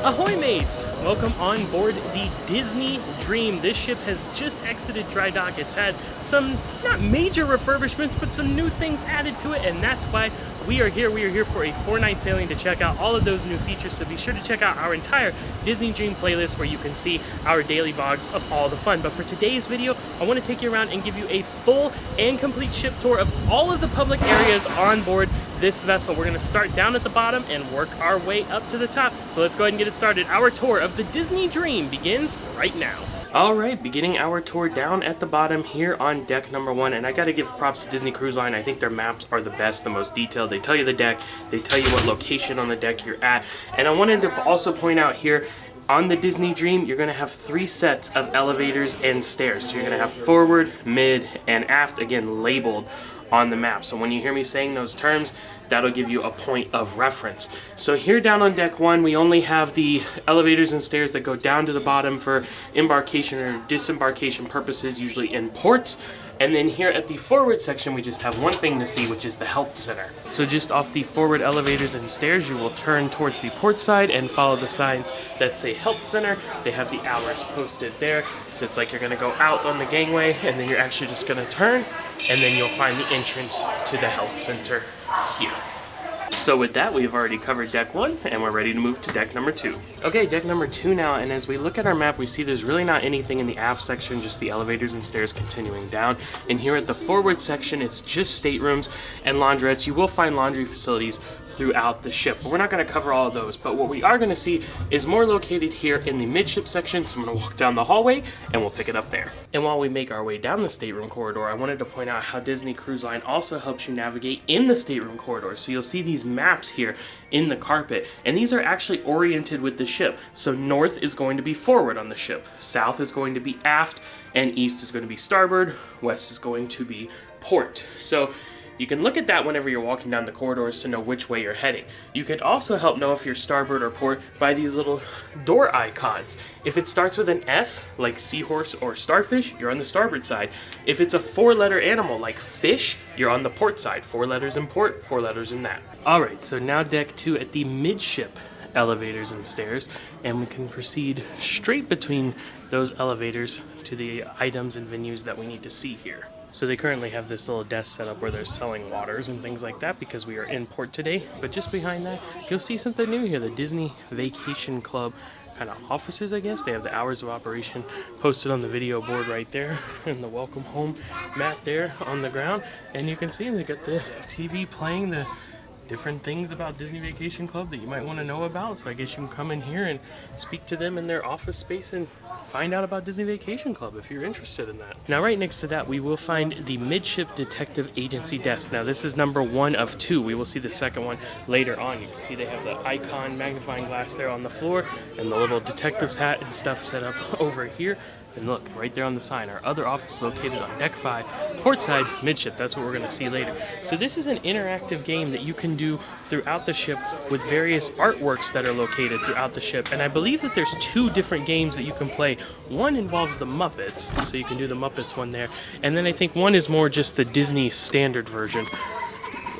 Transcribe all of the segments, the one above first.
Ahoy mates! Welcome on board the Disney Dream. This ship has just exited dry dock. It's had some, not major refurbishments, but some new things added to it, and that's why we are here. We are here for a 4-night sailing to check out all of those new features, so be sure to check out our entire Disney Dream playlist where you can see our daily vlogs of all the fun. But for today's video, I want to take you around and give you a full and complete ship tour of all of the public areas on board this vessel. We're going to start down at the bottom and work our way up to the top. So let's go ahead and get it started. Our tour of the Disney Dream begins right now. All right, beginning our tour down at the bottom here on deck number 1, and I got to give props to Disney Cruise Line. I think their maps are the best, the most detailed. They tell you the deck, they tell you what location on the deck you're at, and I wanted to also point out here, on the Disney Dream, you're going to have 3 sets of elevators and stairs. So you're going to have forward, mid, and aft, again labeled on the map. So when you hear me saying those terms, that'll give you a point of reference. So here down on deck 1, we only have the elevators and stairs that go down to the bottom for embarkation or disembarkation purposes, usually in ports. And then here at the forward section, we just have one thing to see, which is the health center. So just off the forward elevators and stairs, you will turn towards the port side and follow the signs that say health center. They have the hours posted there. So it's like you're gonna go out on the gangway and then you're actually just gonna turn, and then you'll find the entrance to the health center here. So with that, we've already covered deck 1 and we're ready to move to deck number 2. Okay, deck number 2 now, and as we look at our map, we see there's really not anything in the aft section, just the elevators and stairs continuing down. And here at the forward section, it's just staterooms and laundrettes. You will find laundry facilities throughout the ship, but we're not going to cover all of those. But what we are going to see is more located here in the midship section, so I'm going to walk down the hallway and we'll pick it up there. And while we make our way down the stateroom corridor, I wanted to point out how Disney Cruise Line also helps you navigate in the stateroom corridor. So you'll see these maps here in the carpet, and these are actually oriented with the ship. So north is going to be forward on the ship, south is going to be aft, and east is going to be starboard, west is going to be port. So you can look at that whenever you're walking down the corridors to know which way you're heading. You could also help know if you're starboard or port by these little door icons. If it starts with an S, like seahorse or starfish, you're on the starboard side. If it's a 4-letter animal like fish, you're on the port side. 4 letters in port, 4 letters in that. All right, so now deck 2 at the midship elevators and stairs, and we can proceed straight between those elevators to the items and venues that we need to see here. So they currently have this little desk set up where they're selling waters and things like that because we are in port today. But just behind that, you'll see something new here, the Disney Vacation Club kind of offices, I guess. They have the hours of operation posted on the video board right there, and the welcome home mat there on the ground. And you can see they got the TV playing the different things about Disney Vacation Club that you might want to know about. So I guess you can come in here and speak to them in their office space and find out about Disney Vacation Club if you're interested in that. Now right next to that, we will find the Midship Detective Agency desk. Now this is number 1 of 2. We will see the second one later on. You can see they have the icon magnifying glass there on the floor and the little detective's hat and stuff set up over here. And look, right there on the sign, our other office is located on deck 5, portside, midship. That's what we're going to see later. So this is an interactive game that you can do throughout the ship with various artworks that are located throughout the ship. And I believe that there's 2 different games that you can play. One involves the Muppets, so you can do the Muppets one there. And then I think one is more just the Disney standard version.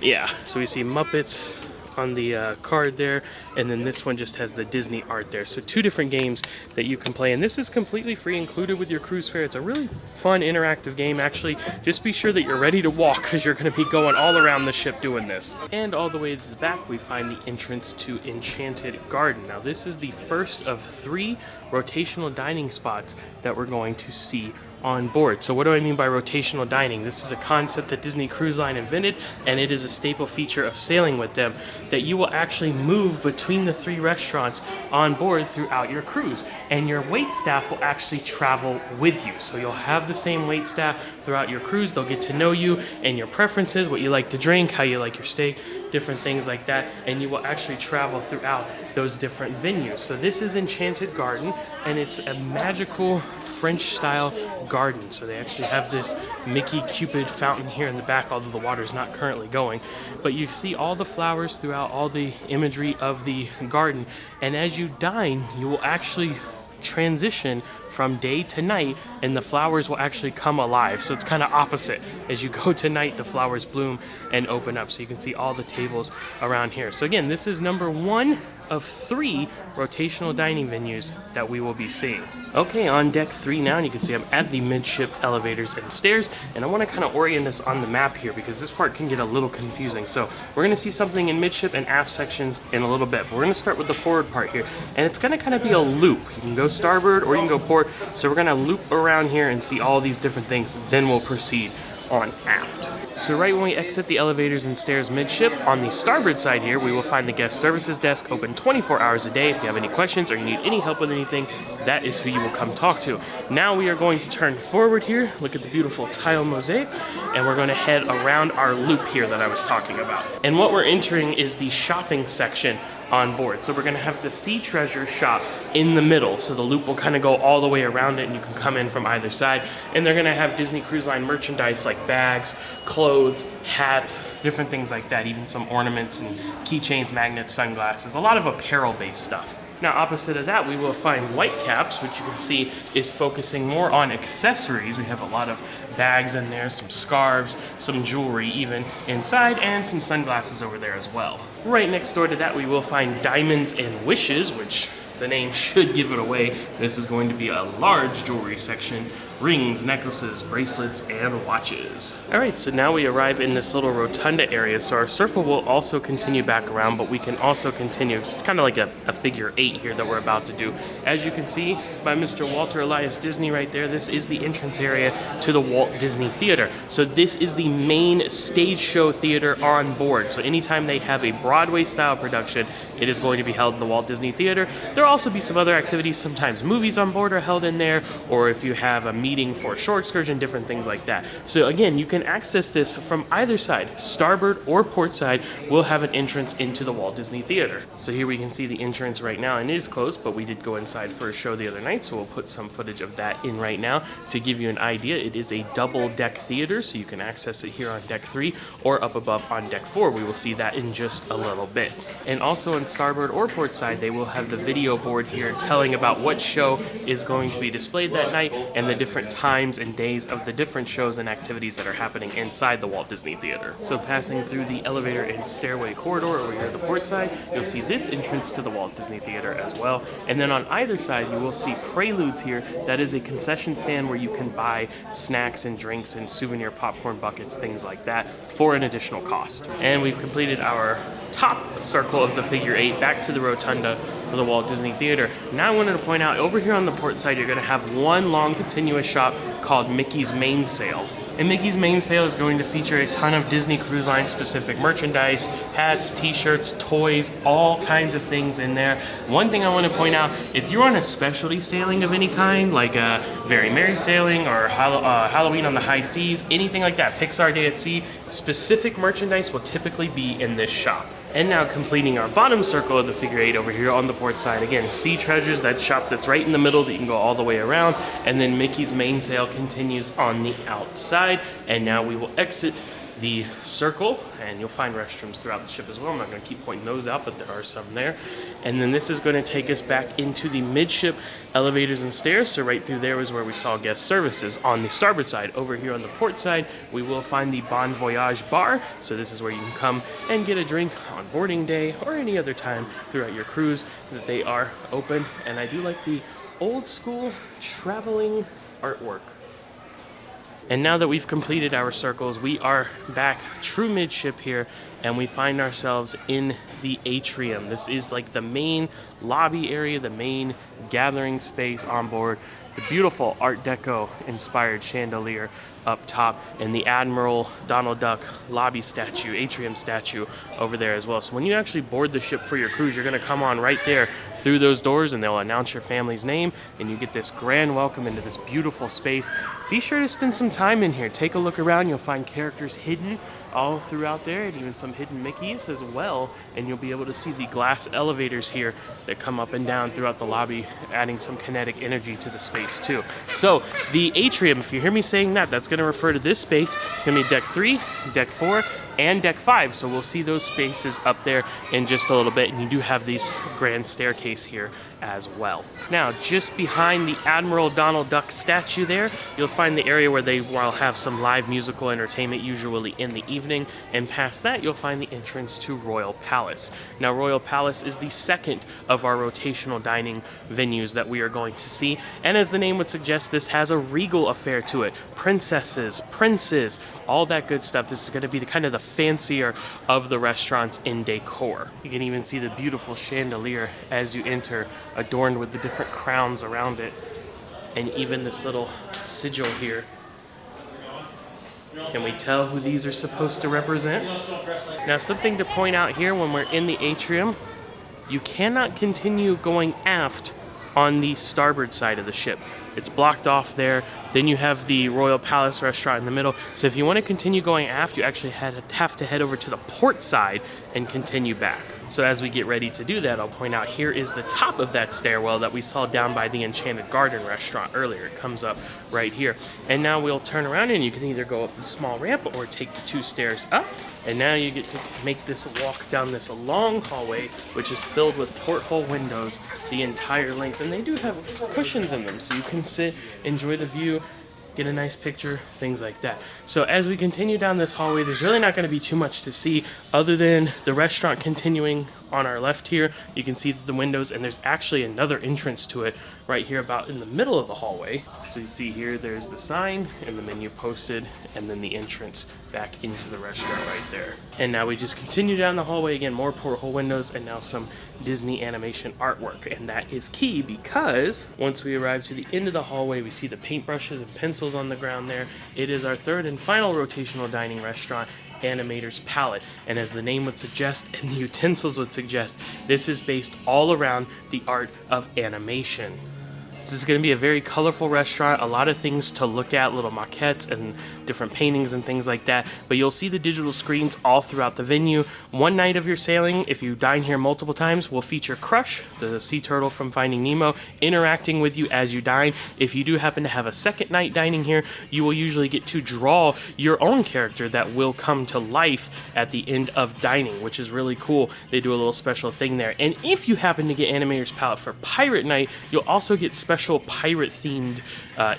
Yeah, so we see Muppets on the card there, and then this one just has the Disney art there. So 2 different games that you can play, and this is completely free, included with your cruise fare. It's a really fun interactive game. Actually, just be sure that you're ready to walk because you're going to be going all around the ship doing this. And all the way to the back, we find the entrance to Enchanted Garden. Now this is the first of 3 rotational dining spots that we're going to see on board. So what do I mean by rotational dining? This is a concept that Disney Cruise Line invented, and it is a staple feature of sailing with them, that you will actually move between the 3 restaurants on board throughout your cruise, and your wait staff will actually travel with you. So you'll have the same wait staff throughout your cruise. They'll get to know you and your preferences, what you like to drink, how you like your steak, different things like that, and you will actually travel throughout those different venues. So this is Enchanted Garden, and it's a magical French style garden. So they actually have this Mickey Cupid fountain here in the back, although the water is not currently going. But you see all the flowers throughout all the imagery of the garden, and as you dine, you will actually transition from day to night, and the flowers will actually come alive. So it's kind of opposite. As you go to night, the flowers bloom and open up. So you can see all the tables around here. So again, this is number 1 of 3 rotational dining venues that we will be seeing. Okay, on deck 3 now, and you can see I'm at the midship elevators and stairs, and I want to kind of orient us on the map here because this part can get a little confusing. So we're going to see something in midship and aft sections in a little bit, but we're going to start with the forward part here, and it's going to kind of be a loop. You can go starboard or you can go port, so we're going to loop around here and see all these different things, then we'll proceed on aft. So right when we exit the elevators and stairs midship, on the starboard side here, we will find the guest services desk open 24 hours a day. If you have any questions or you need any help with anything, that is who you will come talk to. Now we are going to turn forward here, look at the beautiful tile mosaic, and we're going to head around our loop here that I was talking about. And what we're entering is the shopping section on board. So we're going to have the Sea Treasure shop in the middle. So the loop will kind of go all the way around it and you can come in from either side. And they're going to have Disney Cruise Line merchandise like bags, clothes, hats, different things like that. Even some ornaments and keychains, magnets, sunglasses, a lot of apparel-based stuff. Now, opposite of that, we will find Whitecaps, which you can see is focusing more on accessories. We have a lot of bags in there, some scarves, some jewelry even inside, and some sunglasses over there as well. Right next door to that, we will find Diamonds and Wishes, which the name should give it away. This is going to be a large jewelry section. Rings, necklaces, bracelets, and watches. All right, so now we arrive in this little rotunda area. So our circle will also continue back around, but we can also continue. It's kind of like a figure 8 here that we're about to do. As you can see by Mr. Walter Elias Disney right there, this is the entrance area to the Walt Disney Theater. So this is the main stage show theater on board. So anytime they have a Broadway style production, it is going to be held in the Walt Disney Theater. There'll also be some other activities. Sometimes movies on board are held in there, or if you have a meeting for a shore excursion, different things like that. So again, you can access this from either side, starboard or port side will have an entrance into the Walt Disney Theater. So here we can see the entrance right now, and it is closed, but we did go inside for a show the other night, so we'll put some footage of that in right now to give you an idea. It is a double deck theater, so you can access it here on deck 3 or up above on deck 4. We will see that in just a little bit. And also on starboard or port side, they will have the video board here telling about what show is going to be displayed that night and the different times and days of the different shows and activities that are happening inside the Walt Disney Theater. So passing through the elevator and stairway corridor over here at the port side, you'll see this entrance to the Walt Disney Theater as well. And then on either side, you will see Preludes here. That is a concession stand where you can buy snacks and drinks and souvenir popcorn buckets, things like that, for an additional cost. And we've completed our top circle of the figure 8 back to the rotunda for the Walt Disney Theater. Now I wanted to point out, over here on the port side, you're going to have one long continuous shop called Mickey's Main Sale. And Mickey's Main Sale is going to feature a ton of Disney Cruise Line specific merchandise, hats, t-shirts, toys, all kinds of things in there. One thing I want to point out, if you're on a specialty sailing of any kind, like a Very Merry Sailing or Halloween on the High Seas, anything like that, Pixar Day at Sea, specific merchandise will typically be in this shop. And now completing our bottom circle of the figure 8 over here on the port side. Again, Sea Treasures, that shop that's right in the middle that you can go all the way around. And then Mickey's Main Sale continues on the outside. And now we will exit the circle, and you'll find restrooms throughout the ship as well. I'm not going to keep pointing those out, but there are some there. And then this is going to take us back into the midship elevators and stairs. So right through there is where we saw guest services on the starboard side. Over here on the port side, we will find the Bon Voyage bar. So this is where you can come and get a drink on boarding day or any other time throughout your cruise that they are open. And I do like the old school traveling artwork. And now that we've completed our circles, we are back true midship here, and we find ourselves in the atrium. This is like the main lobby area, the main gathering space on board. The beautiful Art Deco inspired chandelier up top, and the Admiral Donald Duck lobby statue, atrium statue over there as well. So when you actually board the ship for your cruise, you're going to come on right there through those doors, and they'll announce your family's name, and you get this grand welcome into this beautiful space. Be sure to spend some time in here. Take a look around. You'll find characters hidden all throughout there, and even some hidden Mickeys as well. And you'll be able to see the glass elevators here that come up and down throughout the lobby, adding some kinetic energy to the space too. So the atrium, if you hear me saying that, that's going to refer to this space. It's going to be deck 3, deck 4, and deck 5. So we'll see those spaces up there in just a little bit. And you do have these grand staircase here as well. Now, just behind the Admiral Donald Duck statue there, you'll find the area where they will have some live musical entertainment, usually in the evening. And past that, you'll find the entrance to Royal Palace. Now, Royal Palace is the second of our rotational dining venues that we are going to see. And as the name would suggest, this has a regal affair to it. Princesses, princes, all that good stuff. This is going to be the kind of the fancier of the restaurants in decor. You can even see the beautiful chandelier as you enter, adorned with the different crowns around it, and even this little sigil here. Can we tell who these are supposed to represent? Now, something to point out here when we're in the atrium, you cannot continue going aft on the starboard side of the ship. It's blocked off there. Then you have the Royal Palace restaurant in the middle. So if you want to continue going aft, you actually have to head over to the port side and continue back. So as we get ready to do that, I'll point out here is the top of that stairwell that we saw down by the Enchanted Garden restaurant earlier. It comes up right here. And now we'll turn around and you can either go up the small ramp or take the 2 stairs up. And now you get to make this walk down this long hallway, which is filled with porthole windows the entire length. And they do have cushions in them, so you can sit, enjoy the view, get a nice picture, things like that. So as we continue down this hallway, there's really not going to be too much to see other than the restaurant continuing on our left here. You can see the windows, and there's actually another entrance to it right here about in the middle of the hallway. So you see here, there's the sign and the menu posted, and then the entrance back into the restaurant right there. And now we just continue down the hallway again, more porthole windows, and now some Disney animation artwork. And that is key because once we arrive to the end of the hallway, we see the paintbrushes and pencils on the ground there. It is our third and final rotational dining restaurant, Animator's Palette. And as the name would suggest and the utensils would suggest, this is based all around the art of animation. This is going to be a very colorful restaurant, a lot of things to look at, little maquettes and different paintings and things like that. But you'll see the digital screens all throughout the venue. One night of your sailing, if you dine here multiple times, will feature Crush, the sea turtle from Finding Nemo, interacting with you as you dine. If you do happen to have a second night dining here, you will usually get to draw your own character that will come to life at the end of dining, which is really cool. They do a little special thing there. And if you happen to get Animator's Palette for Pirate Night, you'll also get special pirate-themed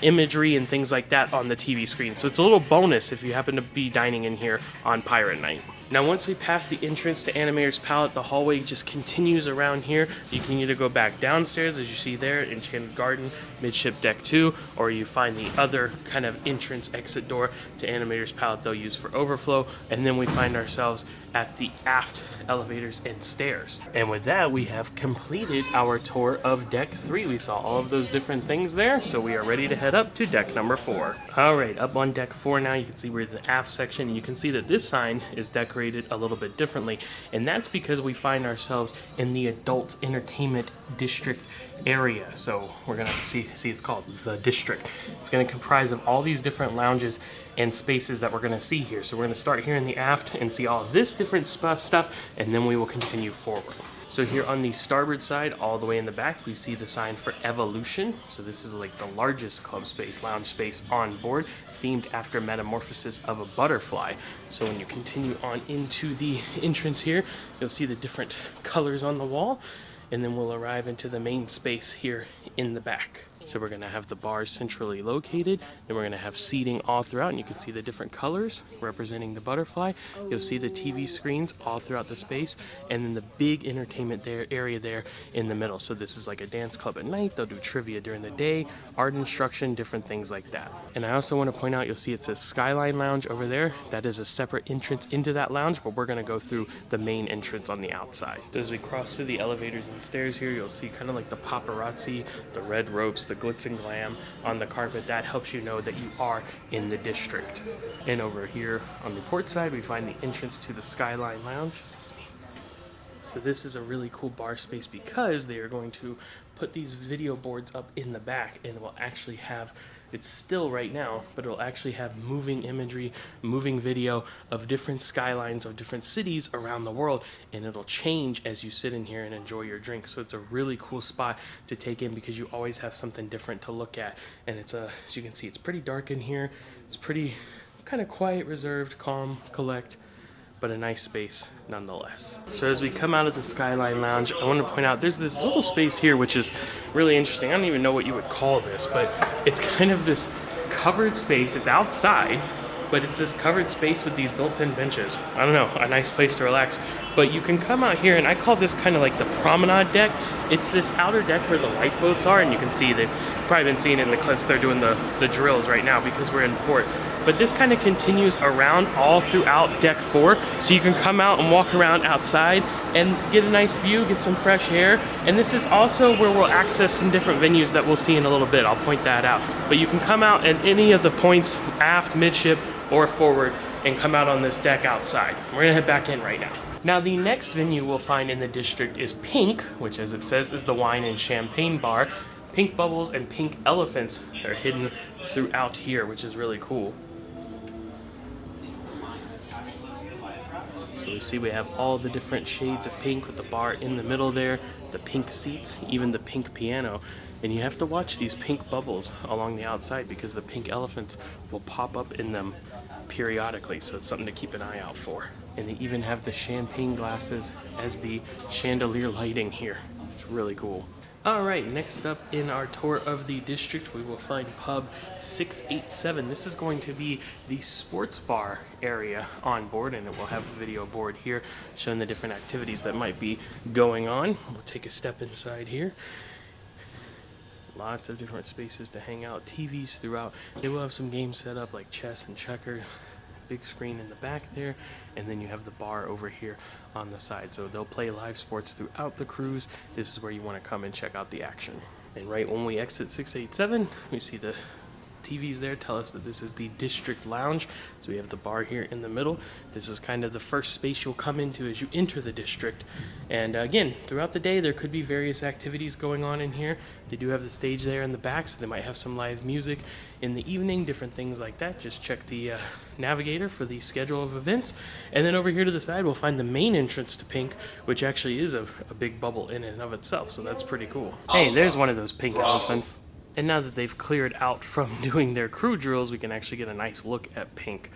imagery and things like that on the TV screen. So it's a little bonus if you happen to be dining in here on Pirate Night. Now, once we pass the entrance to Animator's Palette, the hallway just continues around here. You can either go back downstairs, as you see there, Enchanted Garden, Midship Deck 2, or you find the other kind of entrance exit door to Animator's Palette they'll use for overflow, and then we find ourselves at the aft elevators and stairs. And with that, we have completed our tour of Deck 3. We saw all of those different things there, so we are ready to head up to Deck number 4. All right, up on Deck 4 now, you can see we're in the aft section, and you can see that this sign is decorated a little bit differently, and that's because we find ourselves in the adult entertainment district area. So we're gonna see it's called the district. It's gonna comprise of all these different lounges and spaces that we're gonna see here. So we're gonna start here in the aft and see all of this different stuff, and then we will continue forward. So here on the starboard side, all the way in the back, we see the sign for Evolution. So this is like the largest club space, lounge space on board, themed after Metamorphosis of a Butterfly. So when you continue on into the entrance here, you'll see the different colors on the wall, and then we'll arrive into the main space here in the back. So we're gonna have the bars centrally located, then we're gonna have seating all throughout, and you can see the different colors representing the butterfly. You'll see the TV screens all throughout the space, and then the big entertainment area there in the middle. So this is like a dance club at night. They'll do trivia during the day, art instruction, different things like that. And I also want to point out, you'll see it says Skyline Lounge over there. That is a separate entrance into that lounge, but we're gonna go through the main entrance on the outside. So as we cross through the elevators and stairs here, you'll see kind of like the paparazzi, the red ropes, the glitz and glam on the carpet. That helps you know that you are in the district. And over here on the port side, we find the entrance to the Skyline Lounge. So this is a really cool bar space because they are going to put these video boards up in the back, and it will actually have, it's still right now, but it'll actually have moving imagery, moving video of different skylines of different cities around the world, and it'll change as you sit in here and enjoy your drink. So it's a really cool spot to take in because you always have something different to look at. And it's as you can see, it's pretty dark in here. It's pretty kind of quiet, reserved, calm, collect. but a nice space nonetheless. So as we come out of the Skyline Lounge, I want to point out there's this little space here which is really interesting. I don't even know what you would call this, but it's kind of this covered space. It's outside, but it's this covered space with these built-in benches. I don't know, a nice place to relax. But you can come out here, and I call this kind of like the promenade deck. It's this outer deck where the lifeboats are, and you can see they've probably been seeing it in the clips. They're doing the drills right now because we're in port. But this kind of continues around all throughout deck 4, so you can come out and walk around outside and get a nice view, get some fresh air. And this is also where we'll access some different venues that we'll see in a little bit. I'll point that out. But you can come out at any of the points, aft, midship, or forward, and come out on this deck outside. We're gonna head back in right now. Now the next venue we'll find in the district is Pink, which as it says is the wine and champagne bar. Pink bubbles and pink elephants are hidden throughout here, which is really cool. So we see we have all the different shades of pink with the bar in the middle there, the pink seats, even the pink piano. And you have to watch these pink bubbles along the outside because the pink elephants will pop up in them periodically, so it's something to keep an eye out for. And they even have the champagne glasses as the chandelier lighting here. It's really cool. All right, next up in our tour of the district, we will find Pub 687. This is going to be the sports bar area on board, and it will have the video board here showing the different activities that might be going on. We'll take a step inside here. Lots of different spaces to hang out, TVs throughout. They will have some games set up like chess and checkers. Big screen in the back there, and then you have the bar over here on the side. So they'll play live sports throughout the cruise. This is where you want to come and check out the action. And right when we exit 687, we see the TVs there tell us that this is the district lounge. So we have the bar here in the middle. This is kind of the first space you'll come into as you enter the district. And again, throughout the day there could be various activities going on in here. They do have the stage there in the back, so they might have some live music in the evening, different things like that. Just check the navigator for the schedule of events. And then over here to the side we'll find the main entrance to Pink, which actually is a big bubble in and of itself, so that's pretty cool. Hey, there's one of those pink elephants. And now that they've cleared out from doing their crew drills, we can actually get a nice look at Pink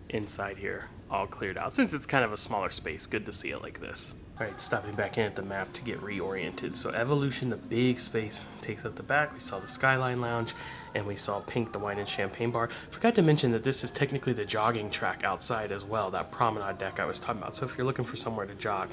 inside here, all cleared out. Since it's kind of a smaller space, good to see it like this. All right, stopping back in at the map to get reoriented. So Evolution, the big space, takes up the back. We saw the Skyline Lounge, and we saw Pink, the wine and champagne bar. Forgot to mention that this is technically the jogging track outside as well, that promenade deck I was talking about. So if you're looking for somewhere to jog,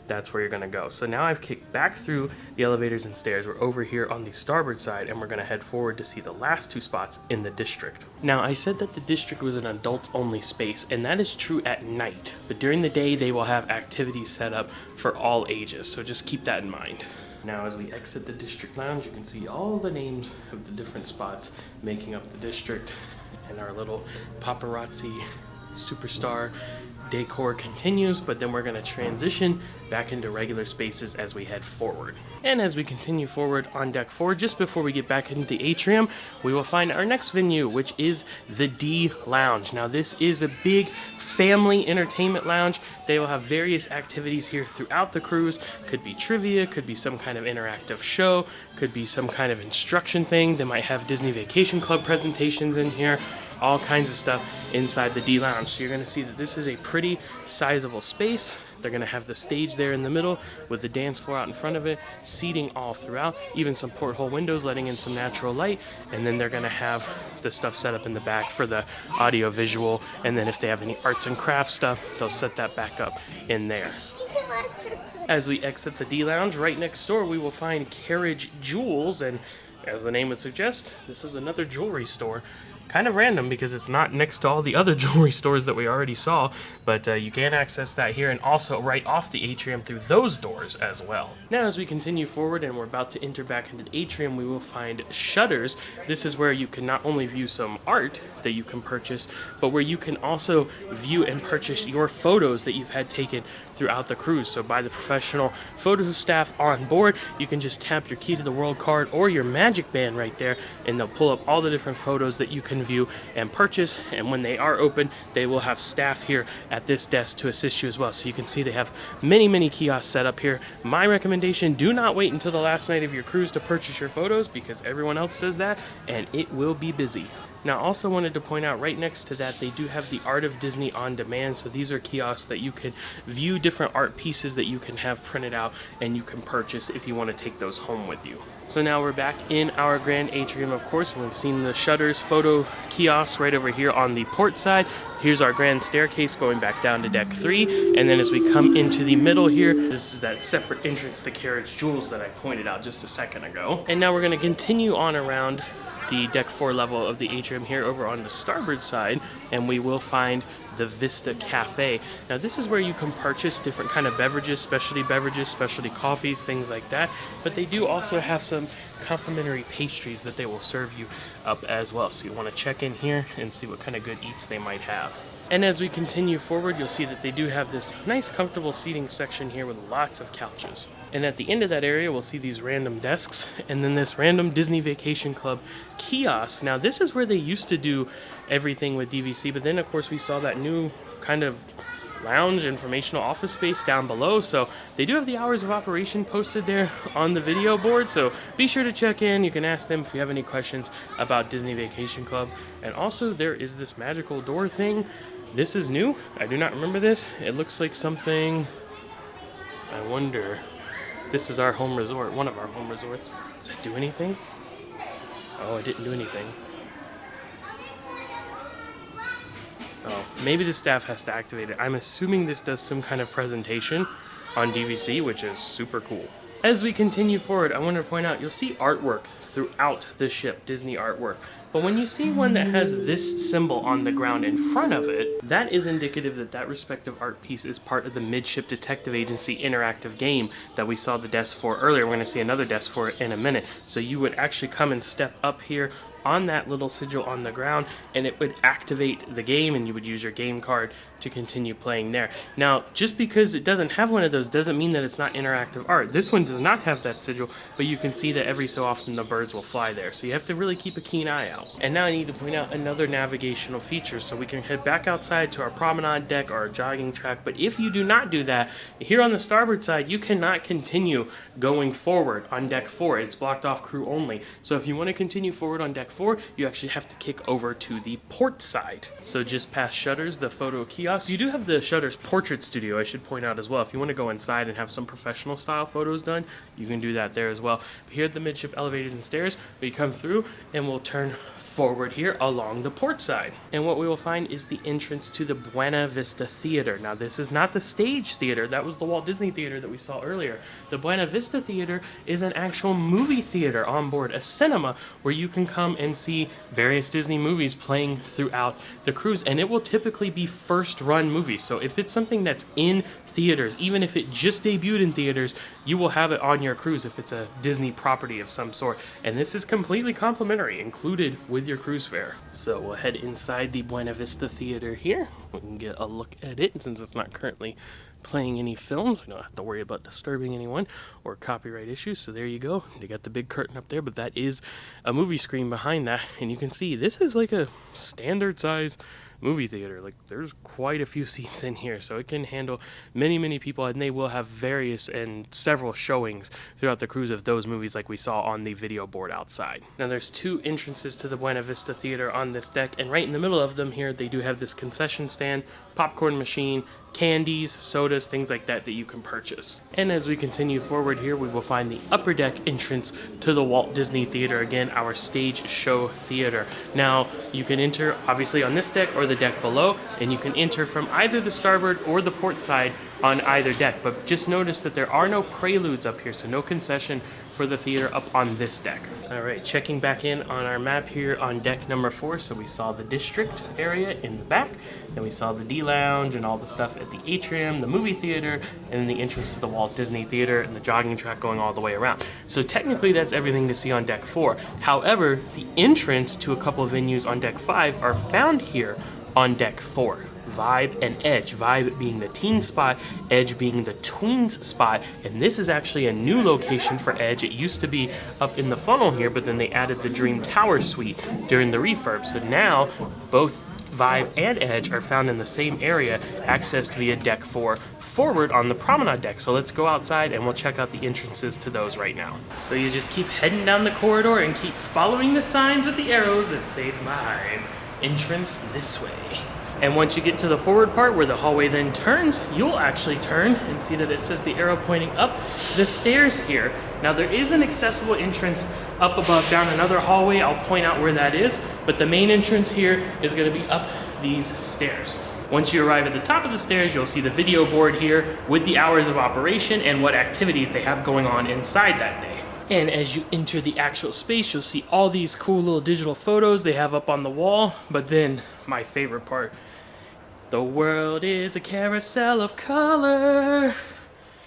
that's where you're gonna go. So now I've kicked back through the elevators and stairs. We're over here on the starboard side, and we're gonna head forward to see the last two spots in the district. Now, I said that the district was an adults-only space, and that is true at night. But during the day, they will have activities set up for all ages, so just keep that in mind. Now, as we exit the district lounge, you can see all the names of the different spots making up the district, and our little paparazzi superstar decor continues, but then we're going to transition back into regular spaces as we head forward. And as we continue forward on deck 4, just before we get back into the atrium, we will find our next venue, which is the D Lounge. Now, this is a big family entertainment lounge. They will have various activities here throughout the cruise. Could be trivia, could be some kind of interactive show, could be some kind of instruction thing. They might have Disney Vacation Club presentations in here. All kinds of stuff inside the D Lounge. So you're going to see that this is a pretty sizable space. They're going to have the stage there in the middle with the dance floor out in front of it, seating all throughout, even some porthole windows letting in some natural light. And then they're going to have the stuff set up in the back for the audio visual. And then if they have any arts and crafts stuff, they'll set that back up in there. As we exit the D Lounge, right next door we will find Carriage Jewels, and as the name would suggest, this is another jewelry store. Kind of random because it's not next to all the other jewelry stores that we already saw, but you can access that here and also right off the atrium through those doors as well. Now as we continue forward and we're about to enter back into the atrium, we will find Shutters. This is where you can not only view some art that you can purchase, but where you can also view and purchase your photos that you've had taken throughout the cruise. So by the professional photo staff on board, you can just tap your Key to the World card or your Magic Band right there, and they'll pull up all the different photos that you can view and purchase. And when they are open, they will have staff here at this desk to assist you as well. So you can see they have many kiosks set up here. My recommendation, do not wait until the last night of your cruise to purchase your photos because everyone else does that and it will be busy. Now, also wanted to point out right next to that, they do have the Art of Disney on Demand. So these are kiosks that you can view different art pieces that you can have printed out and you can purchase if you want to take those home with you. So now we're back in our grand atrium, of course, and we've seen the shutters photo kiosks right over here on the port side. Here's our grand staircase going back down to deck 3, and then as we come into the middle here, this is that separate entrance to Carriage Jewels that I pointed out just a second ago. And now we're going to continue on around the deck 4 level of the atrium here over on the starboard side, and we will find the Vista Cafe. Now this is where you can purchase different kind of beverages, specialty coffees, things like that, but they do also have some complimentary pastries that they will serve you up as well. So you want to check in here and see what kind of good eats they might have. And as we continue forward, you'll see that they do have this nice comfortable seating section here with lots of couches. And at the end of that area, we'll see these random desks and then this random Disney Vacation Club kiosk. Now this is where they used to do everything with DVC, but then of course we saw that new kind of lounge informational office space down below. So they do have the hours of operation posted there on the video board, so be sure to check in. You can ask them if you have any questions about Disney Vacation Club. And also there is this magical door thing. This is new. I do not remember this. It looks like something, I wonder, this is our home resort, one of our home resorts. Does that do anything? Oh, it didn't do anything. Oh, maybe the staff has to activate it. I'm assuming this does some kind of presentation on DVC, which is super cool. As we continue forward, I want to point out, you'll see artwork throughout the ship, Disney artwork. But when you see one that has this symbol on the ground in front of it, that is indicative that that respective art piece is part of the Midship Detective Agency interactive game that we saw the desk for earlier. We're going to see another desk for it in a minute. So you would actually come and step up here on that little sigil on the ground, and it would activate the game, and you would use your game card to continue playing there. Now, just because it doesn't have one of those doesn't mean that it's not interactive art. This one does not have that sigil, but you can see that every so often the birds will fly there. So you have to really keep a keen eye out. And now I need to point out another navigational feature, so we can head back outside to our promenade deck or our jogging track. But if you do not do that, here on the starboard side, you cannot continue going forward on deck 4. It's blocked off crew only. So if you want to continue forward on deck 4, you actually have to kick over to the port side. So just past Shutters, the photo kiosk. You do have the Shutters portrait studio, I should point out as well. If you want to go inside and have some professional style photos done, you can do that there as well. But here at the midship elevators and stairs, we come through and we'll turn forward here along the port side. And what we will find is the entrance to the Buena Vista Theater. Now this is not the stage theater, that was the Walt Disney Theater that we saw earlier. The Buena Vista Theater is an actual movie theater on board, a cinema where you can come and see various Disney movies playing throughout the cruise, and it will typically be first run movies. So if it's something that's in theaters, even if it just debuted in theaters, you will have it on your cruise if it's a Disney property of some sort. And this is completely complimentary, included with your cruise fare. So we'll head inside the Buena Vista Theater here. We can get a look at it, since it's not currently playing any films. We don't have to worry about disturbing anyone or copyright issues. So there you go. They got the big curtain up there, but that is a movie screen behind that. And you can see this is like a standard size movie theater. Like, there's quite a few seats in here, so it can handle many people, and they will have various and several showings throughout the cruise of those movies like we saw on the video board outside. Now there's 2 entrances to the Buena Vista Theater on this deck, and right in the middle of them here they do have this concession stand, popcorn machine, candies, sodas, things like that that you can purchase. And as we continue forward here, we will find the upper deck entrance to the Walt Disney Theater, again, our stage show theater. Now, you can enter obviously on this deck or the deck below, and you can enter from either the starboard or the port side on either deck. But just notice that there are no preludes up here, so no concession for the theater up on this deck. All right, checking back in on our map here on deck number 4. So we saw the district area in the back, then we saw the D Lounge and all the stuff at the atrium, the movie theater, and then the entrance to the Walt Disney Theater and the jogging track going all the way around. So technically that's everything to see on deck 4. However, the entrance to a couple of venues on deck 5 are found here on deck 4. Vibe and Edge. Vibe being the teen spot, Edge being the tweens spot, and this is actually a new location for Edge. It used to be up in the funnel here, but then they added the Dream Tower suite during the refurb. So now both Vibe, and Edge are found in the same area, accessed via Deck 4 forward on the promenade deck. So let's go outside and we'll check out the entrances to those right now. So you just keep heading down the corridor and keep following the signs with the arrows that say Vibe. Entrance this way. And once you get to the forward part where the hallway then turns, you'll actually turn and see that it says the arrow pointing up the stairs here. Now there is an accessible entrance up above down another hallway. I'll point out where that is, but the main entrance here is going to be up these stairs. Once you arrive at the top of the stairs, you'll see the video board here with the hours of operation and what activities they have going on inside that day. And as you enter the actual space, you'll see all these cool little digital photos they have up on the wall. But then, my favorite part, the world is a carousel of color.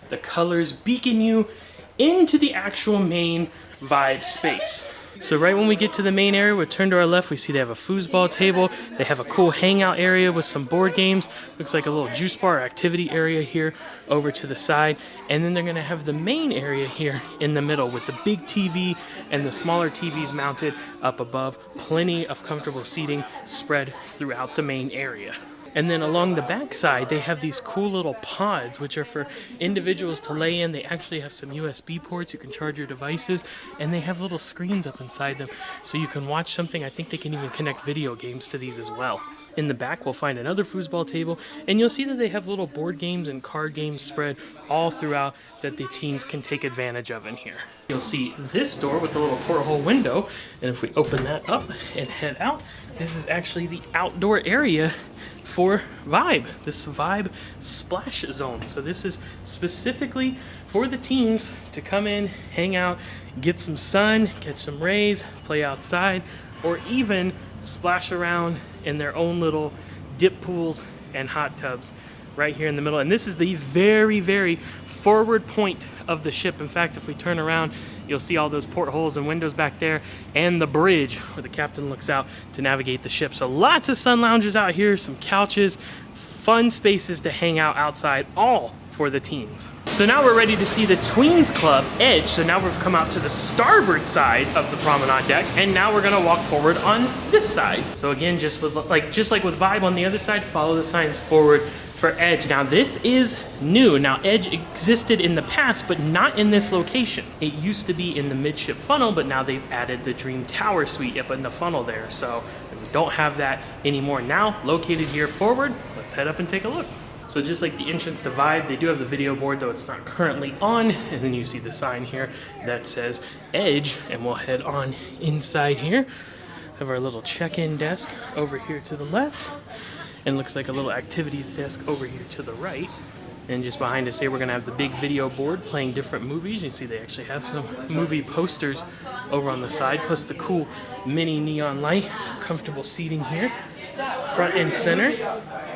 The colors beacon you into the actual main Vibe space. So right when we get to the main area, we turn to our left, we see they have a foosball table. They have a cool hangout area with some board games. Looks like a little juice bar activity area here over to the side. And then they're gonna have the main area here in the middle with the big TV and the smaller TVs mounted up above. Plenty of comfortable seating spread throughout the main area. And then along the back side, they have these cool little pods, which are for individuals to lay in. They actually have some USB ports. You can charge your devices, and they have little screens up inside them, so you can watch something. I think they can even connect video games to these as well. In the back, we'll find another foosball table, and you'll see that they have little board games and card games spread all throughout that the teens can take advantage of in here. You'll see this door with the little porthole window, and if we open that up and head out, this is actually the outdoor area for Vibe, this Vibe splash zone. So this is specifically for the teens to come in, hang out, get some sun, catch some rays, play outside, or even splash around in their own little dip pools and hot tubs right here in the middle. And this is the very, very forward point of the ship. In fact, if we turn around, you'll see all those portholes and windows back there and the bridge where the captain looks out to navigate the ship. So lots of sun lounges out here, some couches, fun spaces to hang out outside, all for the teens. So now we're ready to see the Tweens Club Edge. So now we've come out to the starboard side of the promenade deck, and now we're gonna walk forward on this side. So again, just like with Vibe on the other side, follow the signs forward for Edge. Now this is new. Now Edge existed in the past, but not in this location. It used to be in the midship funnel, but now they've added the Dream Tower suite up in the funnel there. So we don't have that anymore. Now located here forward, let's head up and take a look. So just like the entrance to Vibe, they do have the video board, though it's not currently on. And then you see the sign here that says Edge, and we'll head on inside here. Have our little check-in desk over here to the left. And looks like a little activities desk over here to the right. And just behind us here, we're gonna have the big video board playing different movies. You see they actually have some movie posters over on the side, plus the cool mini neon light, some comfortable seating here, front and center.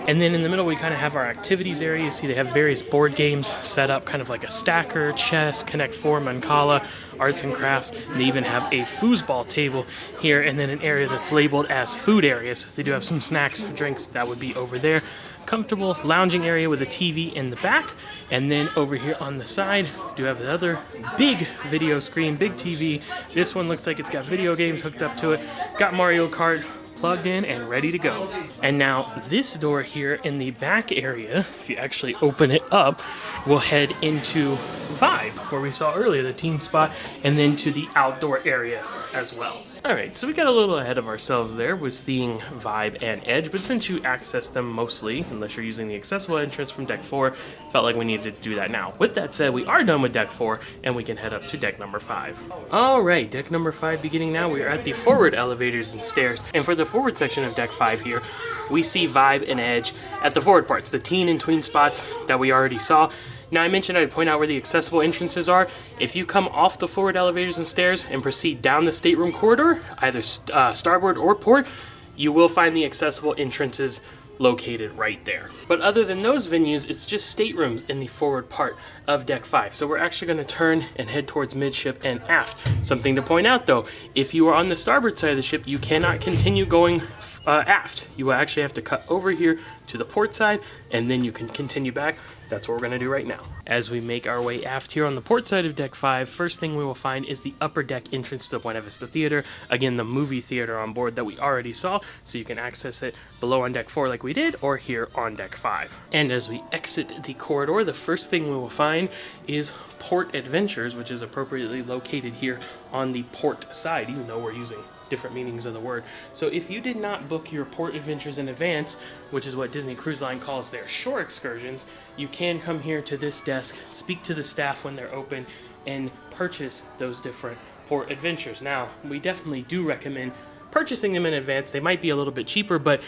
And then in the middle, we kind of have our activities area. You see they have various board games set up, kind of like a stacker, chess, Connect 4, Mancala, arts and crafts. And they even have a foosball table here, and then an area that's labeled as food area. So if they do have some snacks, drinks, that would be over there. Comfortable lounging area with a TV in the back. And then over here on the side, do have another big video screen, big TV. This one looks like it's got video games hooked up to it. Got Mario Kart plugged in and ready to go. And now this door here in the back area, if you actually open it up, we'll head into Vibe, where we saw earlier, the teen spot, and then to the outdoor area as well. All right, so we got a little ahead of ourselves there with seeing Vibe and Edge, but since you access them mostly, unless you're using the accessible entrance from Deck 4, felt like we needed to do that now. With that said, we are done with Deck 4, and we can head up to Deck number 5. All right, Deck number 5 beginning now. We are at the forward elevators and stairs, and for the forward section of Deck 5 here, we see Vibe and Edge at the forward parts, the teen and tween spots that we already saw. Now I mentioned I'd point out where the accessible entrances are. If you come off the forward elevators and stairs and proceed down the stateroom corridor, either starboard or port, you will find the accessible entrances located right there. But other than those venues, it's just staterooms in the forward part of Deck 5. So we're actually going to turn and head towards midship and aft. Something to point out though, if you are on the starboard side of the ship, you cannot continue going aft. You will actually have to cut over here to the port side, and then you can continue back That's what we're going to do right now. As we make our way aft here on the port side of Deck 5, first thing we will find is the upper deck entrance to the Buena Vista Theater. Again, the movie theater on board that we already saw, so you can access it below on Deck 4 like we did, or here on Deck 5. And as we exit the corridor, the first thing we will find is Port Adventures, which is appropriately located here on the port side, even though we're using different meanings of the word. So if you did not book your port adventures in advance, which is what Disney Cruise Line calls their shore excursions, you can come here to this desk, speak to the staff when they're open, and purchase those different port adventures. Now, we definitely do recommend purchasing them in advance. They might be a little bit cheaper, but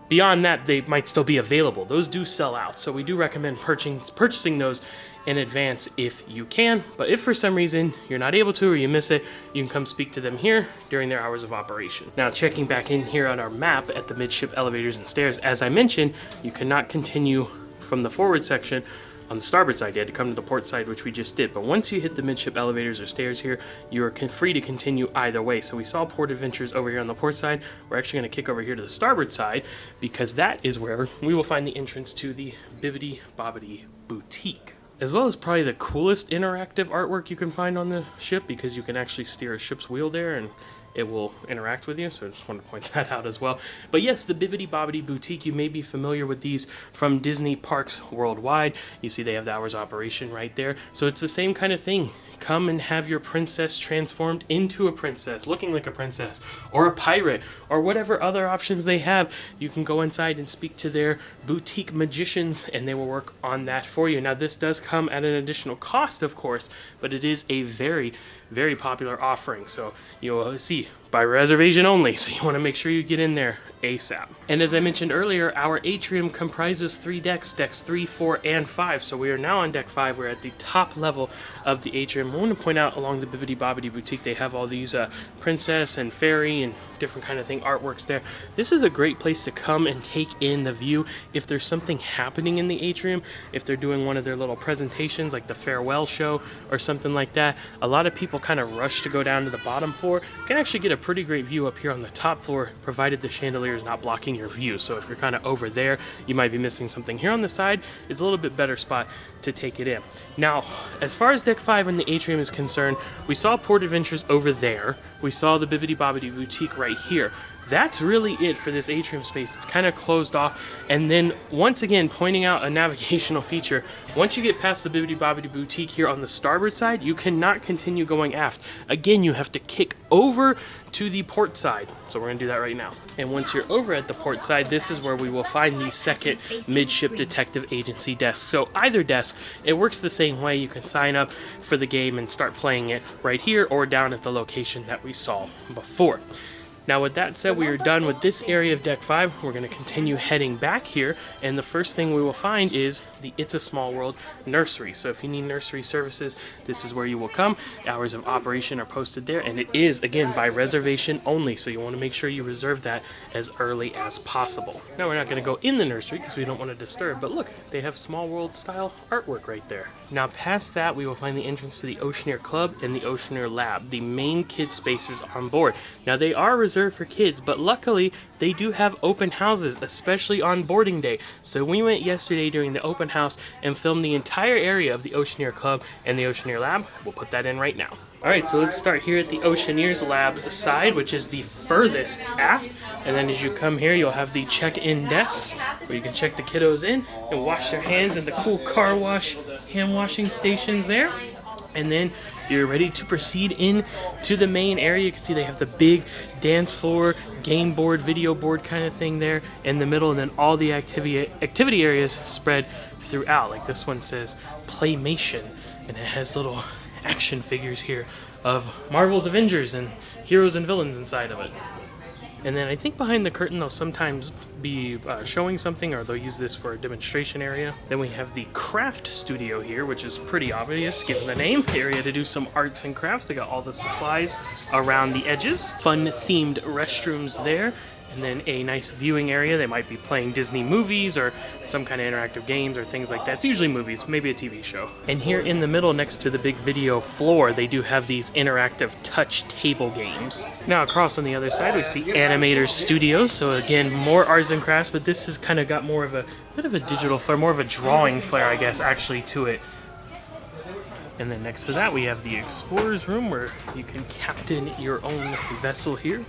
beyond that, they might still be available. Those do sell out, so we do recommend purchasing those in advance if you can. But if for some reason you're not able to, or you miss it, you can come speak to them here during their hours of operation. Now, checking back in here on our map at the midship elevators and stairs, as I mentioned, you cannot continue from the forward section on the starboard side. You had to come to the port side, which we just did. But once you hit the midship elevators or stairs here, you are free to continue either way. So we saw Port Adventures over here on the port side. We're actually going to kick over here to the starboard side, because that is where we will find the entrance to the Bibbidi Bobbidi Boutique, as well as probably the coolest interactive artwork you can find on the ship, because you can actually steer a ship's wheel there and it will interact with you. So I just want to point that out as well. But yes, the Bibbidi Bobbidi Boutique, you may be familiar with these from Disney parks worldwide. You see they have the hours of operation right there. So it's the same kind of thing. Come and have your princess transformed into a princess, looking like a princess, or a pirate, or whatever other options they have. You can go inside and speak to their boutique magicians, and they will work on that for you. Now, this does come at an additional cost, of course, but it is a very, very popular offering. So you'll see, by reservation only, so you want to make sure you get in there ASAP. And as I mentioned earlier, our atrium comprises 3 decks, decks 3, 4, and 5. So we are now on Deck 5. We're at the top level of the atrium. I want to point out, along the Bibbidi Bobbidi Boutique, they have all these princess and fairy and different kind of thing artworks there. This is a great place to come and take in the view. If there's something happening in the atrium, if they're doing one of their little presentations like the farewell show or something like that, a lot of people kind of rush to go down to the bottom floor. You can actually get a pretty great view up here on the top floor, provided the chandelier is not blocking your view. So if you're kind of over there, you might be missing something. Here on the side is a little bit better spot to take it in. Now, as far as Deck 5 and the atrium is concerned, we saw Port Adventures over there. We saw the Bibbidi Bobbidi Boutique right here. That's really it for this atrium space. It's kind of closed off. And then once again, pointing out a navigational feature, once you get past the Bibbidi Bobbidi Boutique here on the starboard side, you cannot continue going aft. Again, you have to kick over to the port side. So we're gonna do that right now. And once you're over at the port side, this is where we will find the second midship detective agency desk. So either desk, it works the same way. You can sign up for the game and start playing it right here or down at the location that we saw before. Now, with that said, we are done with this area of Deck 5. We're going to continue heading back here, and the first thing we will find is the It's a Small World nursery. So if you need nursery services, this is where you will come. Hours of operation are posted there, and it is, again, by reservation only, so you want to make sure you reserve that as early as possible. Now, we're not going to go in the nursery because we don't want to disturb, but look, they have Small World style artwork right there. Now, past that, we will find the entrance to the Oceaneer Club and the Oceaneer Lab, the main kid spaces on board. Now, they are reserved for kids, but luckily they do have open houses, especially on boarding day. So we went yesterday during the open house and filmed the entire area of the Oceaneer Club and the Oceaneer Lab. We'll put that in right now. Alright, so let's start here at the Oceaneers Lab side, which is the furthest aft. And then as you come here, you'll have the check-in desks where you can check the kiddos in and wash their hands in the cool car wash hand washing stations there. And then you're ready to proceed in to the main area. You can see they have the big dance floor, game board, video board kind of thing there in the middle, and then all the activity areas spread throughout. Like this one says Playmation, and it has little action figures here of Marvel's Avengers and heroes and villains inside of it. And then I think behind the curtain they'll sometimes be showing something, or they'll use this for a demonstration area. Then we have the craft studio here, which is pretty obvious given the name. Area to do some arts and crafts. They got all the supplies around the edges. Fun themed restrooms there. And then a nice viewing area. They might be playing Disney movies or some kind of interactive games or things like that. It's usually movies, maybe a TV show. And here in the middle next to the big video floor, they do have these interactive touch table games. Now across on the other side, we see Animator Studios. So again, more arts and crafts, but this has kind of got more of a bit of a digital flair, more of a drawing flair, I guess, actually to it. And then next to that, we have the Explorer's Room where you can captain your own vessel here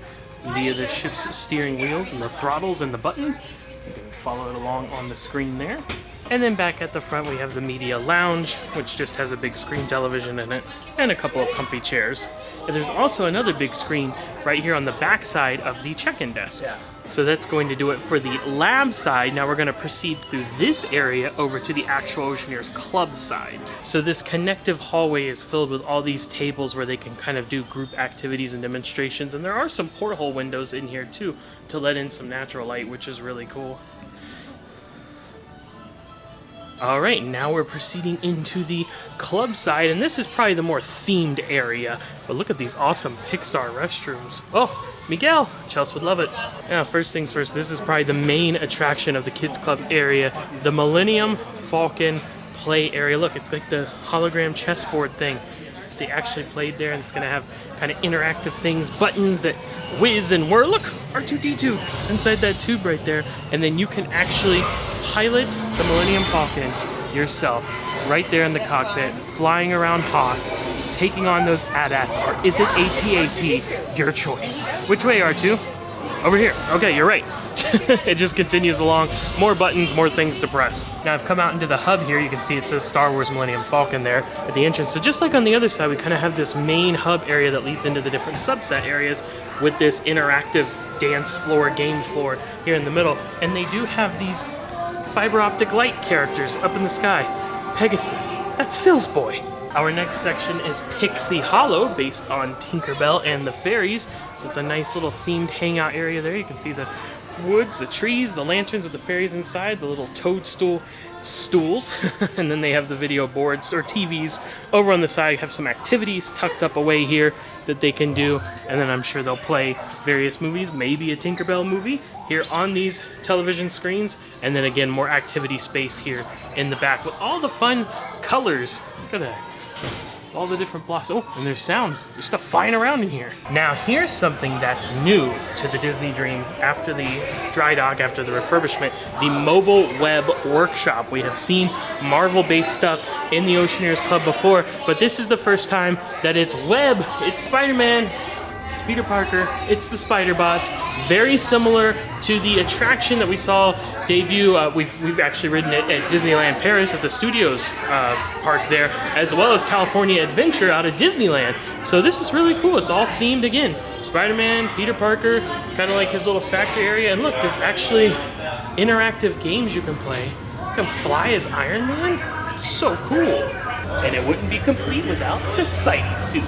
via the ship's steering wheels and the throttles and the buttons. You can follow it along on the screen there. And then back at the front we have the Media Lounge, which just has a big screen television in it and a couple of comfy chairs. And there's also another big screen right here on the back side of the check-in desk. Yeah. So that's going to do it for the lab side. Now we're going to proceed through this area over to the actual Oceaneers Club side. So this connective hallway is filled with all these tables where they can kind of do group activities and demonstrations. And there are some porthole windows in here too to let in some natural light, which is really cool. All right, now we're proceeding into the club side, and this is probably the more themed area. But look at these awesome Pixar restrooms. Oh, Miguel, Chelsy would love it. Now, first things first, this is probably the main attraction of the kids club area, the Millennium Falcon play area. Look, it's like the hologram chessboard thing they actually played there, and it's gonna have kind of interactive things, buttons that whiz and whir. Look, R2-D2, it's inside that tube right there, and then you can actually pilot the Millennium Falcon yourself right there in the cockpit, flying around Hoth, taking on those AT-ATs, or is it AT-AT? Your choice. Which way, R2? Over here. Okay, you're right. It just continues along. More buttons, more things to press. Now I've come out into the hub here. You can see it says Star Wars Millennium Falcon there at the entrance. So just like on the other side, we kind of have this main hub area that leads into the different subset areas with this interactive dance floor, game floor here in the middle. And they do have these fiber optic light characters up in the sky. Pegasus. That's Phil's boy. Our next section is Pixie Hollow, based on Tinkerbell and the fairies. So it's a nice little themed hangout area there. You can see the woods, the trees, the lanterns with the fairies inside, the little toadstool stools, and then they have the video boards or TVs over on the side. You have some activities tucked up away here that they can do, and then I'm sure they'll play various movies, maybe a Tinkerbell movie here on these television screens, and then again more activity space here in the back with all the fun colors. Look at that. All the different blocks. Oh, and there's sounds. There's stuff flying around in here. Now, here's something that's new to the Disney Dream after the dry dock, after the refurbishment, the mobile web workshop. We have seen Marvel-based stuff in the Oceaneers Club before, but this is the first time that it's web. It's Spider-Man. It's Peter Parker. It's the Spider-Bots. Very similar to the attraction that we saw debut. We've actually ridden it at Disneyland Paris at the Studios park there, as well as California Adventure out of Disneyland. So this is really cool. It's all themed again. Spider-Man, Peter Parker, kind of like his little factory area. And look, there's actually interactive games you can play. You can fly as Iron Man. That's so cool. And it wouldn't be complete without the Spidey suit.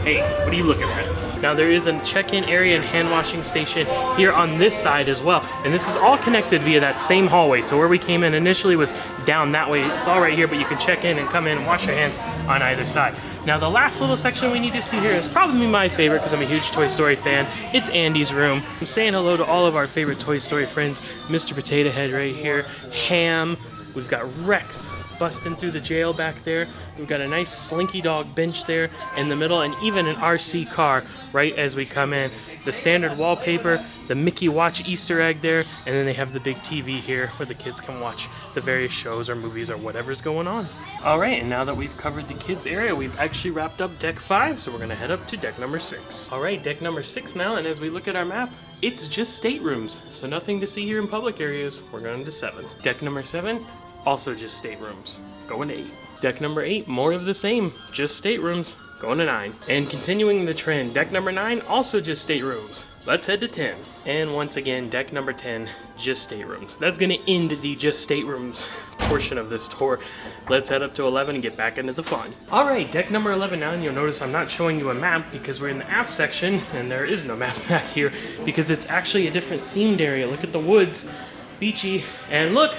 Hey, what are you looking at? Now there is a check-in area and hand washing station here on this side as well. And this is all connected via that same hallway. So where we came in initially was down that way. It's all right here, but you can check in and come in and wash your hands on either side. Now the last little section we need to see here is probably my favorite because I'm a huge Toy Story fan. It's Andy's room. I'm saying hello to all of our favorite Toy Story friends. Mr. Potato Head right here, Ham, we've got Rex busting through the jail back there. We've got a nice Slinky Dog bench there in the middle, and even an RC car right as we come in. The standard wallpaper, the Mickey Watch Easter egg there, and then they have the big TV here where the kids can watch the various shows or movies or whatever's going on. All right, and now that we've covered the kids area, we've actually wrapped up deck 5, so we're gonna head up to deck number 6. All right, deck number 6 now, and as we look at our map, it's just staterooms, so nothing to see here in public areas. We're going to 7. Deck number 7, also just staterooms, going to 8. Deck number 8, more of the same, just staterooms, going to 9. And continuing the trend, deck number 9, also just staterooms. Let's head to 10. And once again, deck number 10, just staterooms. That's gonna end the just staterooms portion of this tour. Let's head up to 11 and get back into the fun. All right, deck number 11 now, and you'll notice I'm not showing you a map because we're in the aft section, and there is no map back here because it's actually a different themed area. Look at the woods, beachy, and look,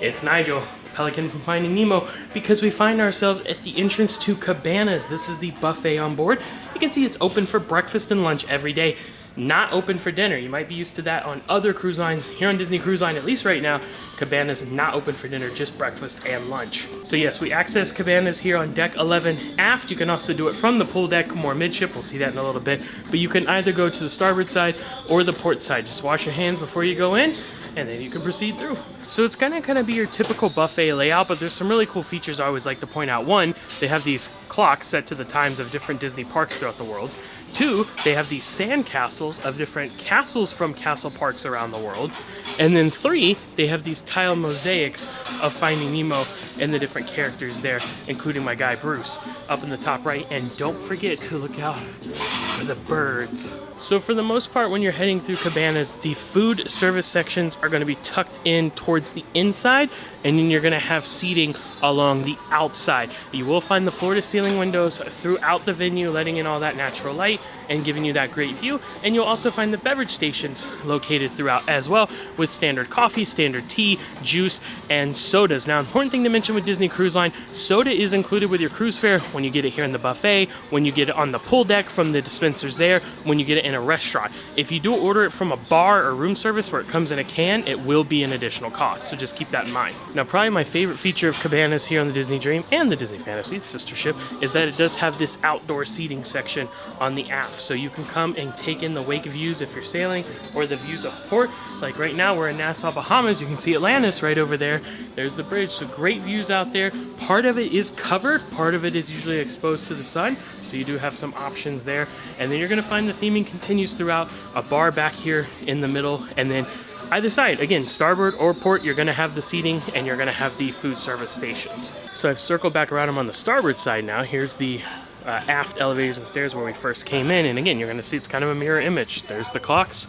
it's Nigel, Pelican from Finding Nemo, because we find ourselves at the entrance to Cabanas. This is the buffet on board. You can see it's open for breakfast and lunch every day. not open for dinner. You might be used to that on other cruise lines. Here on Disney Cruise Line, at least right now, Cabanas not open for dinner, just breakfast and lunch. So yes, we access Cabanas here on deck 11 aft. You can also do it from the pool deck, more midship. We'll see that in a little bit. But you can either go to the starboard side or the port side. Just wash your hands before you go in, and then you can proceed through. So it's gonna kind of be your typical buffet layout, but there's some really cool features I always like to point out. One, they have these clocks set to the times of different Disney parks throughout the world. Two, they have these sand castles of different castles from castle parks around the world. And then three, they have these tile mosaics of Finding Nemo and the different characters there, including my guy Bruce up in the top right. And don't forget to look out for the birds. So for the most part, when you're heading through Cabanas, the food service sections are going to be tucked in towards the inside, and then you're going to have seating along the outside. You will find the floor-to-ceiling windows throughout the venue, letting in all that natural light and giving you that great view. And you'll also find the beverage stations located throughout as well, with standard coffee, standard tea, juice, and sodas. Now, important thing to mention with Disney Cruise Line, soda is included with your cruise fare when you get it here in the buffet, when you get it on the pool deck from the dispensers there, when you get it in a restaurant. If you do order it from a bar or room service where it comes in a can, it will be an additional cost, so just keep that in mind. Now, probably my favorite feature of Cabanas here on the Disney Dream and the Disney Fantasy, the sister ship, is that it does have this outdoor seating section on the aft, so you can come and take in the wake views if you're sailing, or the views of port. Like right now, we're in Nassau, Bahamas. You can see Atlantis right over there. There's the bridge, so great views out there. Part of it is covered, part of it is usually exposed to the sun, so you do have some options there. And then you're going to find the theming continues throughout. A bar back here in the middle, and then either side, again, starboard or port, you're going to have the seating and you're going to have the food service stations. So I've circled back around them on the starboard side now. Here's the aft elevators and stairs where we first came in, and again, you're going to see it's kind of a mirror image. There's the clocks,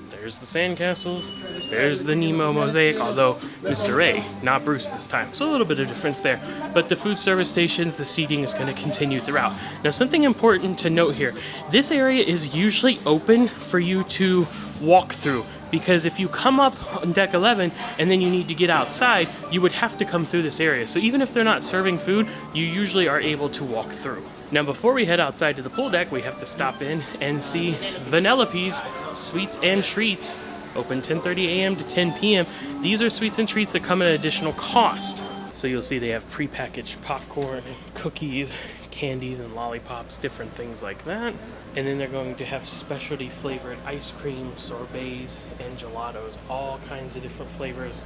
there's the sandcastles, there's the Nemo mosaic, although Mr. A, not Bruce this time. So a little bit of difference there. But the food service stations, the seating is going to continue throughout. Now, something important to note here, this area is usually open for you to walk through, because if you come up on deck 11 and then you need to get outside, you would have to come through this area. So even if they're not serving food, you usually are able to walk through. Now, before we head outside to the pool deck, we have to stop in and see Vanellope's Sweets and Treats, open 10:30 a.m. to 10 p.m. These are sweets and treats that come at an additional cost. So you'll see they have prepackaged popcorn and cookies, candies and lollipops, different things like that. And then they're going to have specialty flavored ice cream, sorbets, and gelatos, all kinds of different flavors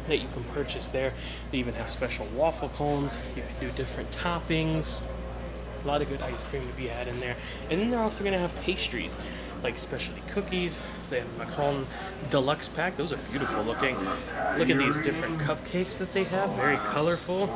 that you can purchase there. They even have special waffle cones. You can do different toppings. A lot of good ice cream to be had in there. And then they're also going to have pastries, like specialty cookies. They have a Macaron Deluxe Pack. Those are beautiful looking. Look at these different cupcakes that they have. Very colorful.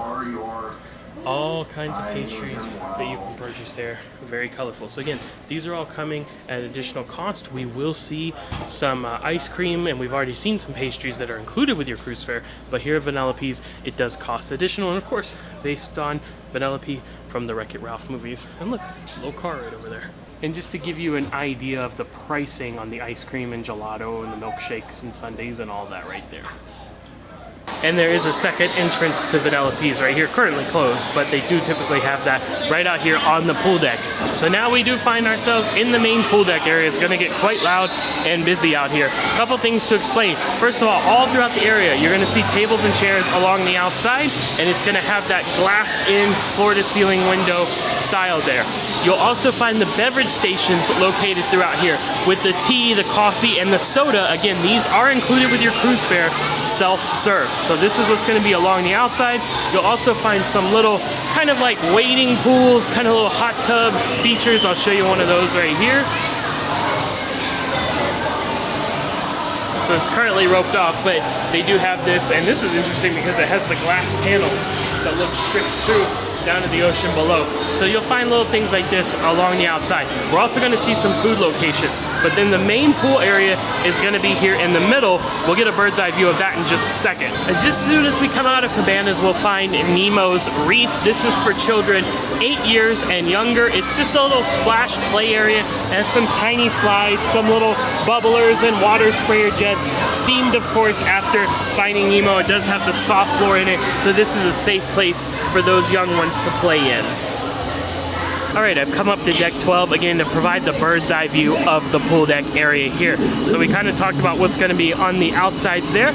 All kinds of pastries that you can purchase there. Very colorful. So again, these are all coming at additional cost. We will see some ice cream, and we've already seen some pastries that are included with your cruise fare. But here at Vanellope's, it does cost additional. And of course, based on Vanellope from the Wreck-It Ralph movies. And look, a little car right over there. And just to give you an idea of the pricing on the ice cream and gelato and the milkshakes and sundaes and all that right there. And there is a second entrance to Vanellope's right here, currently closed, but they do typically have that right out here on the pool deck. So now we do find ourselves in the main pool deck area. It's going to get quite loud and busy out here. A couple things to explain. First of all throughout the area, you're going to see tables and chairs along the outside, and it's going to have that glass-in, floor-to-ceiling window style there. You'll also find the beverage stations located throughout here with the tea, the coffee, and the soda. Again, these are included with your cruise fare, self-serve. So this is what's going to be along the outside. You'll also find some little kind of like wading pools, kind of little hot tub features. I'll show you one of those right here. So it's currently roped off, but they do have this, and this is interesting because it has the glass panels that look straight through down to the ocean below. So you'll find little things like this along the outside. We're also going to see some food locations, but then the main pool area is going to be here in the middle. We'll get a bird's eye view of that in just a second. As just as soon as we come out of Cabanas, we'll find Nemo's Reef. This is for children 8 years and younger. It's just a little splash play area. It has some tiny slides, some little bubblers and water sprayer jets, themed of course after Finding Nemo. It does have the soft floor in it, so this is a safe place for those young ones to play in. All right, I've come up to deck 12 again to provide the bird's eye view of the pool deck area here. So we kind of talked about what's going to be on the outsides there.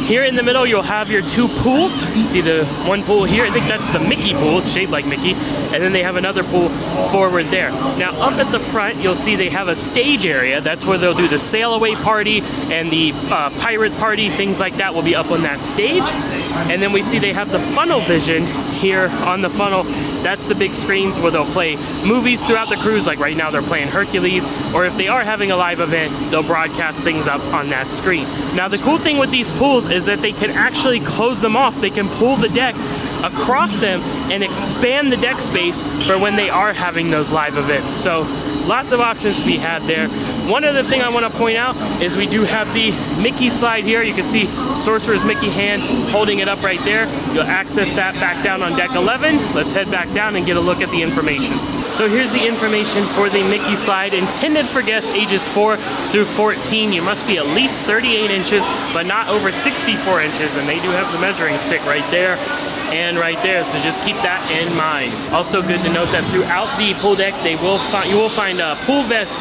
Here in the middle, you'll have your two pools. You see the one pool here, I think that's the Mickey pool, it's shaped like Mickey. And then they have another pool forward there. Now up at the front, you'll see they have a stage area. That's where they'll do the sail away party and the pirate party, things like that will be up on that stage. And then we see they have the funnel vision here on the funnel. That's the big screens where they'll play movies throughout the cruise, like right now they're playing Hercules, or if they are having a live event, they'll broadcast things up on that screen. Now the cool thing with these pools is that they can actually close them off. They can pull the deck across them and expand the deck space for when they are having those live events. So lots of options to be had there. One other thing I want to point out is we do have the Mickey slide here. You can see Sorcerer's Mickey hand holding it up right there. You'll access that back down on deck 11. Let's head back down and get a look at the information. So here's the information for the Mickey slide, intended for guests ages 4 through 14. You must be at least 38 inches, but not over 64 inches, and they do have the measuring stick right there and right there, so just keep that in mind. Also good to note that throughout the pool deck, you will find pool vest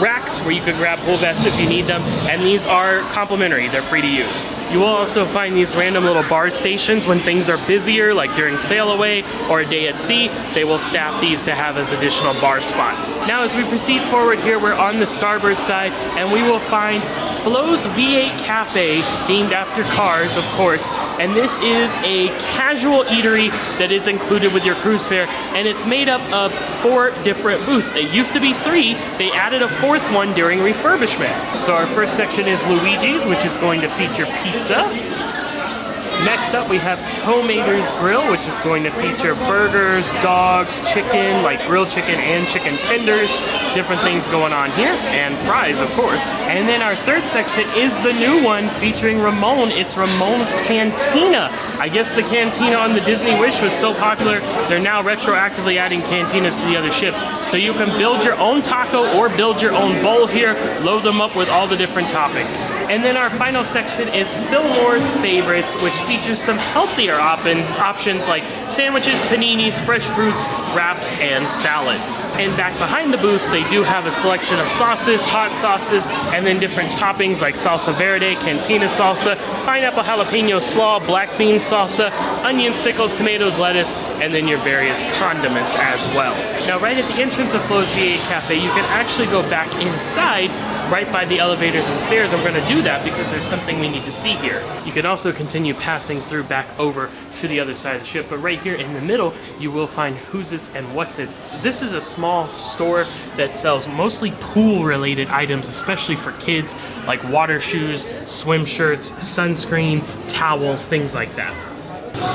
racks where you can grab pool vests if you need them, and these are complimentary, they're free to use. You will also find these random little bar stations when things are busier, like during sail away or a day at sea. They will staff these to have as additional bar spots. Now as we proceed forward here, we're on the starboard side, and we will find Flo's V8 Cafe, themed after cars, of course, and this is a casual eatery that is included with your cruise fare, and it's made up of 4 different booths. It used to be 3, they added a 4th one during refurbishment. So our first section is Luigi's, which is going to feature pizza. Next up we have Tomater's Grill, which is going to feature burgers, dogs, chicken, like grilled chicken and chicken tenders, different things going on here, and fries, of course. And then our third section is the new one featuring Ramon. It's Ramon's Cantina. I guess the cantina on the Disney Wish was so popular, they're now retroactively adding cantinas to the other ships. So you can build your own taco or build your own bowl here, load them up with all the different toppings. And then our final section is Fillmore's Favorites, which features some healthier options like sandwiches, paninis, fresh fruits, wraps, and salads. And back behind the booths, they do have a selection of sauces, hot sauces, and then different toppings like salsa verde, cantina salsa, pineapple jalapeno slaw, black bean salsa, onions, pickles, tomatoes, lettuce, and then your various condiments as well. Now right at the entrance of Flo's V8 Cafe, you can actually go back inside right by the elevators and stairs. I'm going to do that because there's something we need to see here. You can also continue passing through back over to the other side of the ship, but right here in the middle you will find Who's It's and What's It's. This is a small store that sells mostly pool related items, especially for kids, like water shoes, swim shirts, sunscreen, towels, things like that.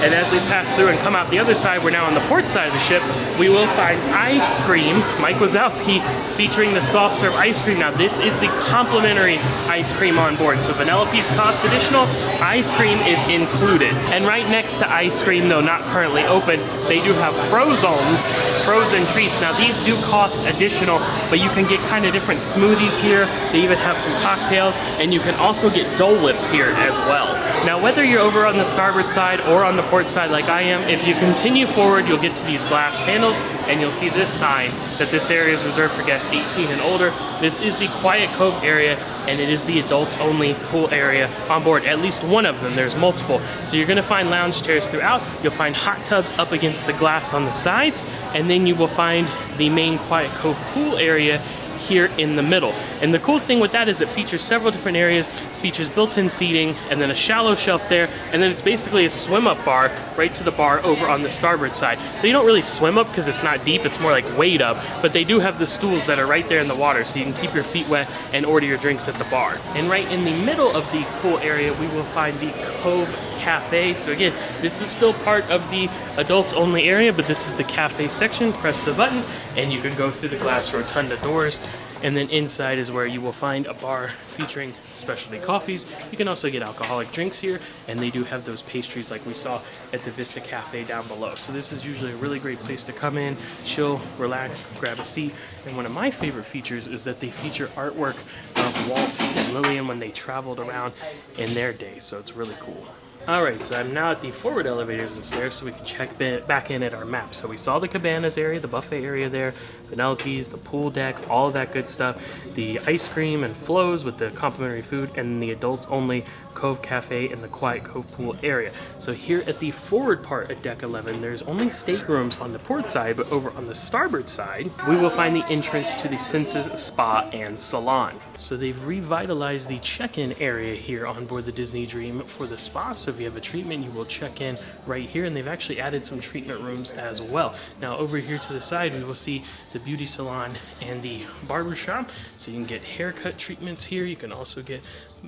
And as we pass through and come out the other side, we're now on the port side of the ship, we will find ice cream, Mike Wazowski, featuring the soft serve ice cream. Now this is the complimentary ice cream on board. So vanilla piece costs additional, ice cream is included. And right next to ice cream, though not currently open, they do have Frozons, frozen treats. Now these do cost additional, but you can get kind of different smoothies here. They even have some cocktails, and you can also get Dole Whips here as well. Now whether you're over on the starboard side or on the port side like I am, if you continue forward, you'll get to these glass panels and you'll see this sign that this area is reserved for guests 18 and older. This is the Quiet Cove area, and it is the adults only pool area on board. At least one of them, there's multiple. So you're gonna find lounge chairs throughout. You'll find hot tubs up against the glass on the sides, and then you will find the main Quiet Cove pool area here in the middle. And the cool thing with that is it features several different areas, features built-in seating, and then a shallow shelf there, and then it's basically a swim-up bar right to the bar over on the starboard side. So you don't really swim up because it's not deep, it's more like wade up, but they do have the stools that are right there in the water, so you can keep your feet wet and order your drinks at the bar. And right in the middle of the pool area, we will find the Cove Cafe. So again, this is still part of the adults only area, but this is the cafe section. Press the button and you can go through the glass rotunda doors, and then inside is where you will find a bar featuring specialty coffees. You can also get alcoholic drinks here, and they do have those pastries like we saw at the Vista Cafe down below. So this is usually a really great place to come in, chill, relax, grab a seat. And one of my favorite features is that they feature artwork of Walt and Lillian when they traveled around in their day, so it's really cool. Alright, so I'm now at the forward elevators and stairs so we can check back in at our map. So we saw the cabanas area, the buffet area there, Penelope's, the pool deck, all of that good stuff. The ice cream and flows with the complimentary food, and the adults only Cove Cafe and the Quiet Cove pool area. So here at the forward part of Deck 11, there's only staterooms on the port side, but over on the starboard side, we will find the entrance to the Senses Spa and Salon. So they've revitalized the check-in area here on board the Disney Dream for the spa. So if you have a treatment, you will check in right here, and they've actually added some treatment rooms as well. Now over here to the side, we will see the beauty salon and the barber shop. So you can get haircut treatments here. You can also get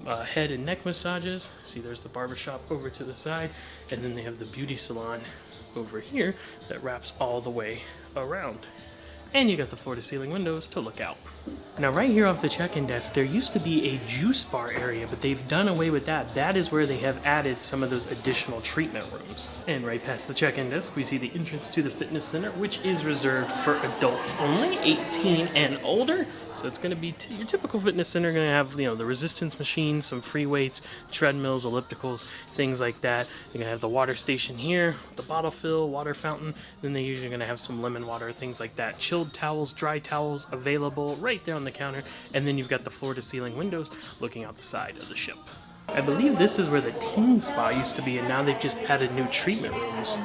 head and neck massages. See, there's the barber shop over to the side, and then they have the beauty salon over here that wraps all the way around. And you got the floor-to-ceiling windows to look out. Now right here off the check-in desk, there used to be a juice bar area, but they've done away with that. That is where they have added some of those additional treatment rooms. And right past the check-in desk, we see the entrance to the fitness center, which is reserved for adults only, 18 and older. So it's going to be your typical fitness center. Going to have, you know, the resistance machines, some free weights, treadmills, ellipticals, things like that. They're going to have the water station here, the bottle fill, water fountain. Then they're usually going to have some lemon water, things like that. Chilled towels, dry towels available right there on the counter. And then you've got the floor-to-ceiling windows looking out the side of the ship. I believe this is where the teen spa used to be, and now they've just added new treatment rooms.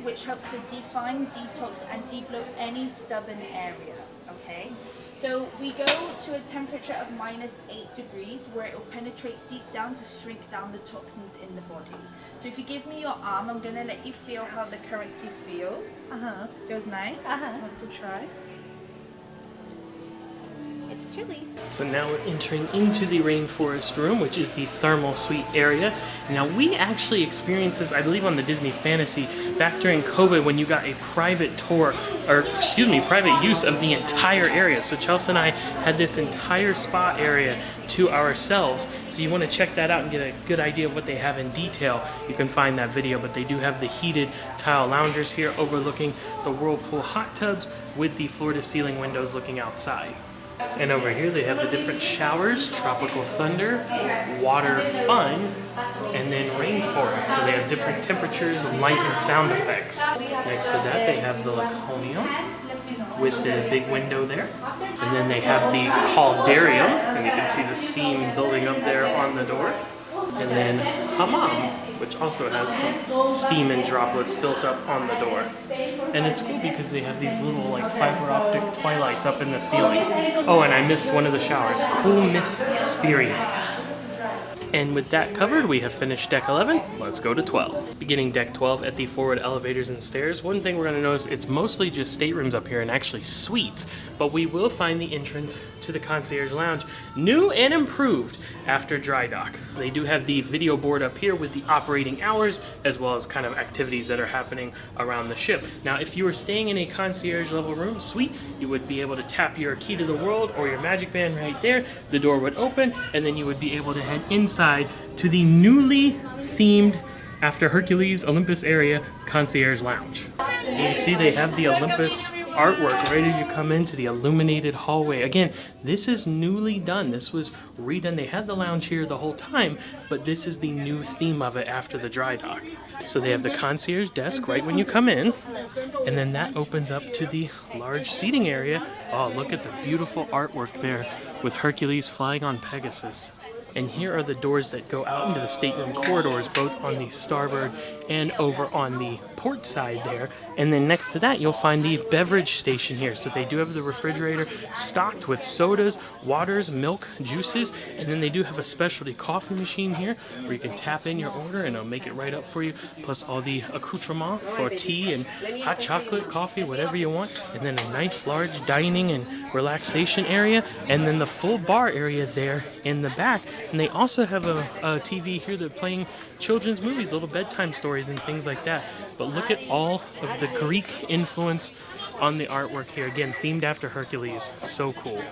Which helps to define, detox, and debloat any stubborn area. Okay, so we go to a temperature of -8 degrees where it will penetrate deep down to shrink down the toxins in the body. So if you give me your arm, I'm gonna let you feel how the currency feels. Feels nice. Want to try? It's chilly. So now we're entering into the rainforest room, which is the thermal suite area. Now we actually experienced this, I believe, on the Disney Fantasy back during COVID when you got a private tour, or excuse me, private use of the entire area. So Chelsy and I had this entire spa area to ourselves. So you want to check that out and get a good idea of what they have in detail. You can find that video, but they do have the heated tile loungers here overlooking the whirlpool hot tubs with the floor-to-ceiling windows looking outside. And over here they have the different showers, tropical thunder, water fun, and then rainforest. So they have different temperatures, light, and sound effects. Next to that they have the Laconia with the big window there. And then they have the Caldarium, and you can see the steam building up there on the door. And then Hammam, which also has some steam and droplets built up on the door. And it's cool because they have these little like fiber optic twilights up in the ceiling. Oh, and I missed one of the showers. Cool Mist Experience. And with that covered, we have finished Deck 11. Let's go to 12. Beginning Deck 12 at the forward elevators and stairs. One thing we're going to notice, it's mostly just staterooms up here and actually suites, but we will find the entrance to the concierge lounge, new and improved after dry dock. They do have the video board up here with the operating hours, as well as kind of activities that are happening around the ship. Now, if you were staying in a concierge level room suite, you would be able to tap your key to the world or your magic band right there. The door would open, and then you would be able to head inside to the newly themed, after Hercules Olympus area, concierge lounge. And you see they have the Olympus artwork right as you come into the illuminated hallway. Again, this is newly done. This was redone. They had the lounge here the whole time, but this is the new theme of it after the dry dock. So they have the concierge desk right when you come in, and then that opens up to the large seating area. Oh, look at the beautiful artwork there with Hercules flying on Pegasus. And here are the doors that go out into the stateroom corridors, both on the starboard and over on the port side there. And then next to that, you'll find the beverage station here. So they do have the refrigerator stocked with sodas, waters, milk, juices. And then they do have a specialty coffee machine here where you can tap in your order and it'll make it right up for you. Plus all the accoutrement for tea and hot chocolate, coffee, whatever you want. And then a nice large dining and relaxation area. And then the full bar area there in the back. And they also have a TV here that's playing children's movies, little bedtime stories and things like that. But look at all of the Greek influence on the artwork here. Again, themed after Hercules. So cool.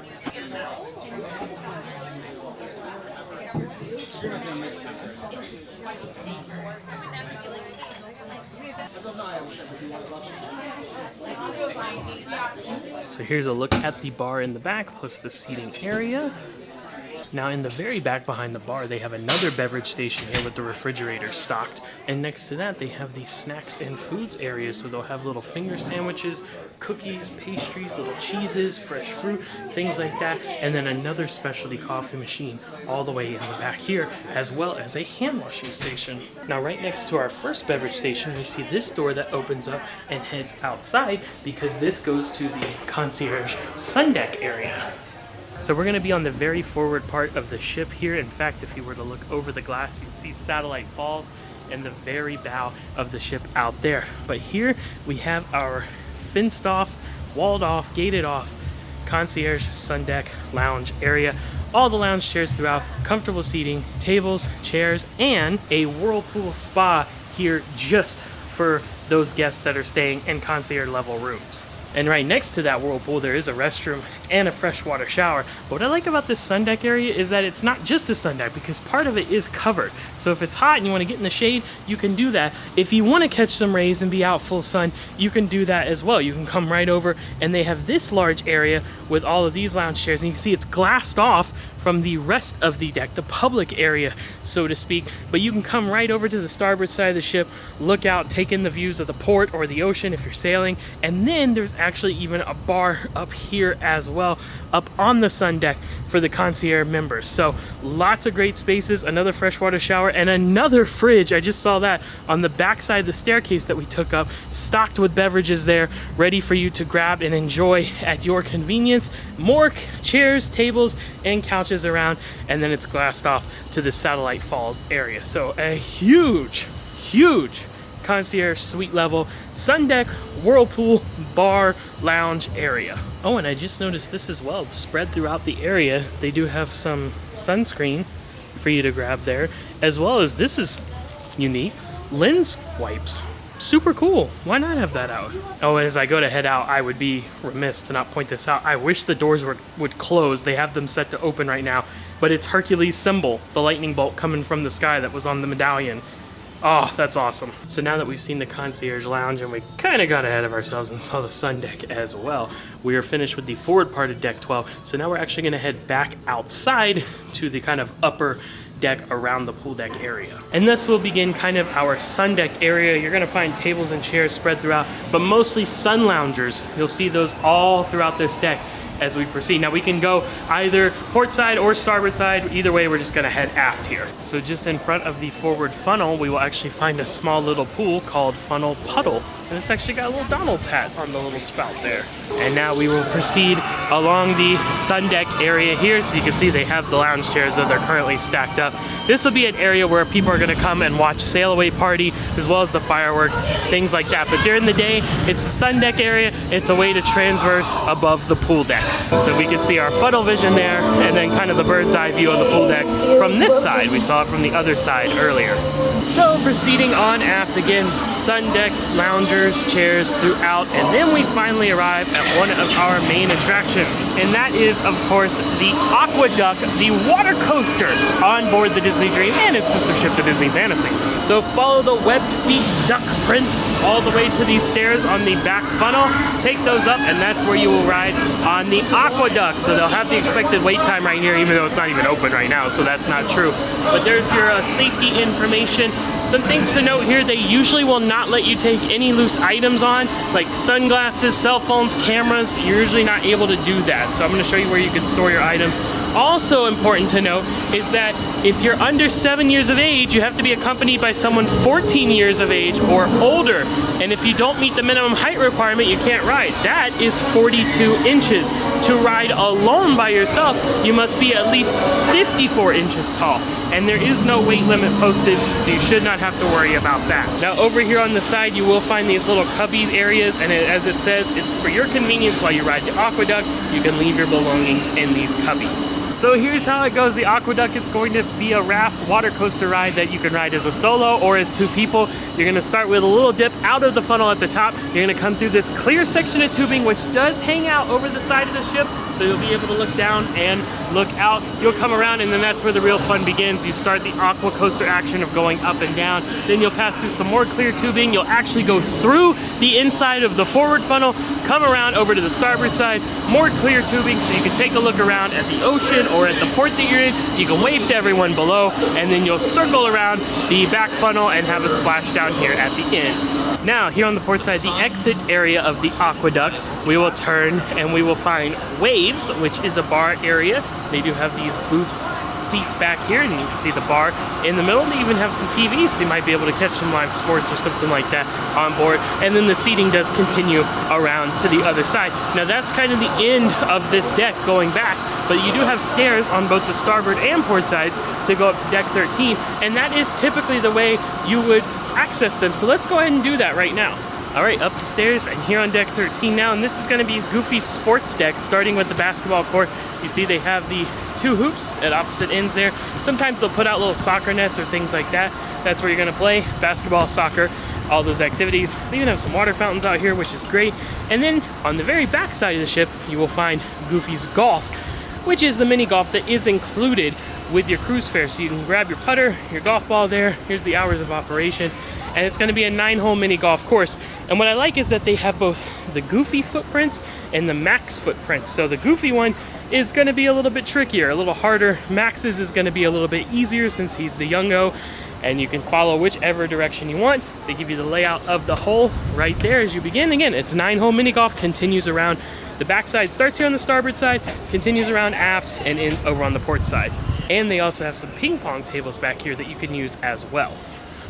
So here's a look at the bar in the back, plus the seating area. Now in the very back behind the bar, they have another beverage station here with the refrigerator stocked. And next to that, they have the snacks and foods area. So they'll have little finger sandwiches, cookies, pastries, little cheeses, fresh fruit, things like that. And then another specialty coffee machine all the way in the back here, as well as a hand washing station. Now right next to our first beverage station, we see this door that opens up and heads outside because this goes to the concierge sun deck area. So we're going to be on the very forward part of the ship here. In fact, if you were to look over the glass, you'd see Satellite Falls and the very bow of the ship out there. But here we have our fenced off, walled off, gated off concierge sun deck lounge area. All the lounge chairs throughout, comfortable seating, tables, chairs, and a whirlpool spa here just for those guests that are staying in concierge level rooms. And right next to that whirlpool, there is a restroom and a freshwater shower. But what I like about this sun deck area is that it's not just a sun deck, because part of it is covered. So if it's hot and you want to get in the shade, you can do that. If you want to catch some rays and be out full sun, you can do that as well. You can come right over, and they have this large area with all of these lounge chairs, and you can see it's glassed off from the rest of the deck, the public area, so to speak. But you can come right over to the starboard side of the ship, look out, take in the views of the port or the ocean if you're sailing, and then there's actually even a bar up here as well, up on the sun deck for the concierge members. So lots of great spaces, another freshwater shower, and another fridge. I just saw that on the back side of the staircase that we took up, stocked with beverages there, ready for you to grab and enjoy at your convenience. More chairs, tables, and couches around, and then it's glassed off to the Satellite Falls area. So a huge concierge suite level sun deck, whirlpool, bar, lounge area. Oh, and I just noticed this as well, spread throughout the area. They do have some sunscreen for you to grab there, as well as, this is unique, lens wipes. Super cool. Why not have that out? Oh, as I go to head out, I would be remiss to not point this out. I wish the doors would close. They have them set to open right now, but it's Hercules' symbol, the lightning bolt coming from the sky that was on the medallion. Oh, that's awesome. So now that we've seen the concierge lounge and we kind of got ahead of ourselves and saw the sun deck as well, we are finished with the forward part of deck 12. So now we're actually going to head back outside to the kind of upper deck around the pool deck area. And this will begin kind of our sun deck area. You're going to find tables and chairs spread throughout, but mostly sun loungers. You'll see those all throughout this deck as we proceed. Now we can go either port side or starboard side. Either way, we're just going to head aft here. So just in front of the forward funnel, we will actually find a small little pool called Funnel Puddle. And it's actually got a little Donald's hat on the little spout there. And now we will proceed along the sun deck area here. So you can see they have the lounge chairs that they're currently stacked up. This will be an area where people are going to come and watch sail away party, as well as the fireworks, things like that. But during the day, it's a sun deck area. It's a way to transverse above the pool deck. So we can see our funnel vision there, and then kind of the bird's eye view of the pool deck from this side. We saw it from the other side earlier. So proceeding on aft again, sun deck, loungers, chairs throughout, and then we finally arrive at one of our main attractions. And that is, of course, the Aqueduct, the water coaster on board the Disney Dream and its sister ship, the Disney Fantasy. So follow the webbed feet duck prints all the way to these stairs on the back funnel. Take those up, and that's where you will ride on the Aqueduct. So they'll have the expected wait time right here, even though it's not even open right now, so that's not true. But there's your safety information. Some things to note here, they usually will not let you take any loose items on, like sunglasses, cell phones, cameras. You're usually not able to do that. So I'm going to show you where you can store your items. Also important to note is that if you're under 7 years of age, you have to be accompanied by someone 14 years of age or older. And if you don't meet the minimum height requirement, you can't ride. That is 42 inches. To ride alone by yourself, you must be at least 54 inches tall. And there is no weight limit posted, so you should not have to worry about that. Now over here on the side, you will find these little cubby areas, and as it says, it's for your convenience while you ride the Aqueduct. You can leave your belongings in these cubbies. So here's how it goes. The Aqueduct is going to be a raft water coaster ride that you can ride as a solo or as two people. You're going to start with a little dip out of the funnel at the top. You're going to come through this clear section of tubing, which does hang out over the side of the ship, so you'll be able to look down and look out. You'll come around, and then that's where the real fun begins. You start the aqua coaster action of going up and down. Then you'll pass through some more clear tubing. You'll actually go through the inside of the forward funnel, come around over to the starboard side, more clear tubing, so you can take a look around at the ocean or at the port that you're in. You can wave to everyone below, and then you'll circle around the back funnel and have a splash down here at the end. Now, here on the port side, the exit area of the aqueduct, we will turn and we will find Waves, which is a bar area. They do have these booth seats back here, and you can see the bar in the middle. They even have some TVs, so you might be able to catch some live sports or something like that on board. And then the seating does continue around to the other side. Now, that's kind of the end of this deck going back, but you do have stairs on both the starboard and port sides to go up to deck 13, and that is typically the way you would access them. So let's go ahead and do that right now. All right, up the stairs and here on deck 13 now, and this is going to be Goofy's sports deck, starting with the basketball court. You see they have the 2 hoops at opposite ends there. Sometimes they'll put out little soccer nets or things like that. That's where you're going to play basketball, soccer, all those activities. They even have some water fountains out here, which is great. And then on the very back side of the ship, you will find Goofy's golf, which is the mini golf that is included with your cruise fare. So you can grab your putter, your golf ball there. Here's the hours of operation. And it's going to be a 9-hole mini golf course. And what I like is that they have both the Goofy footprints and the Max footprints. So the Goofy one is going to be a little bit trickier, a little harder. Max's is going to be a little bit easier since he's the youngo, and you can follow whichever direction you want. They give you the layout of the hole right there as you begin. Again, it's 9-hole mini golf, continues around the backside, starts here on the starboard side, continues around aft, and ends over on the port side. And they also have some ping pong tables back here that you can use as well.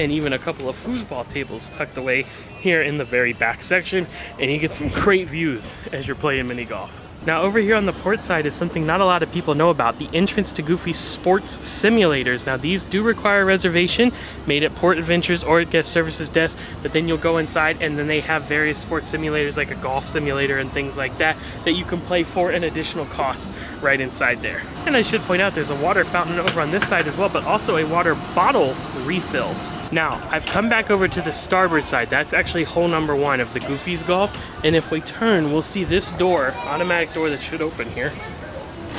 And even a couple of foosball tables tucked away here in the very back section, and you get some great views as you're playing mini golf. Now over here on the port side is something not a lot of people know about, the entrance to Goofy Sports Simulators. Now these do require a reservation made at Port Adventures or at Guest Services Desk, but then you'll go inside and then they have various sports simulators like a golf simulator and things like that that you can play for an additional cost right inside there. And I should point out there's a water fountain over on this side as well, but also a water bottle refill. Now, I've come back over to the starboard side. That's actually hole number 1 of the Goofy's Golf. And if we turn, we'll see this door, automatic door that should open here.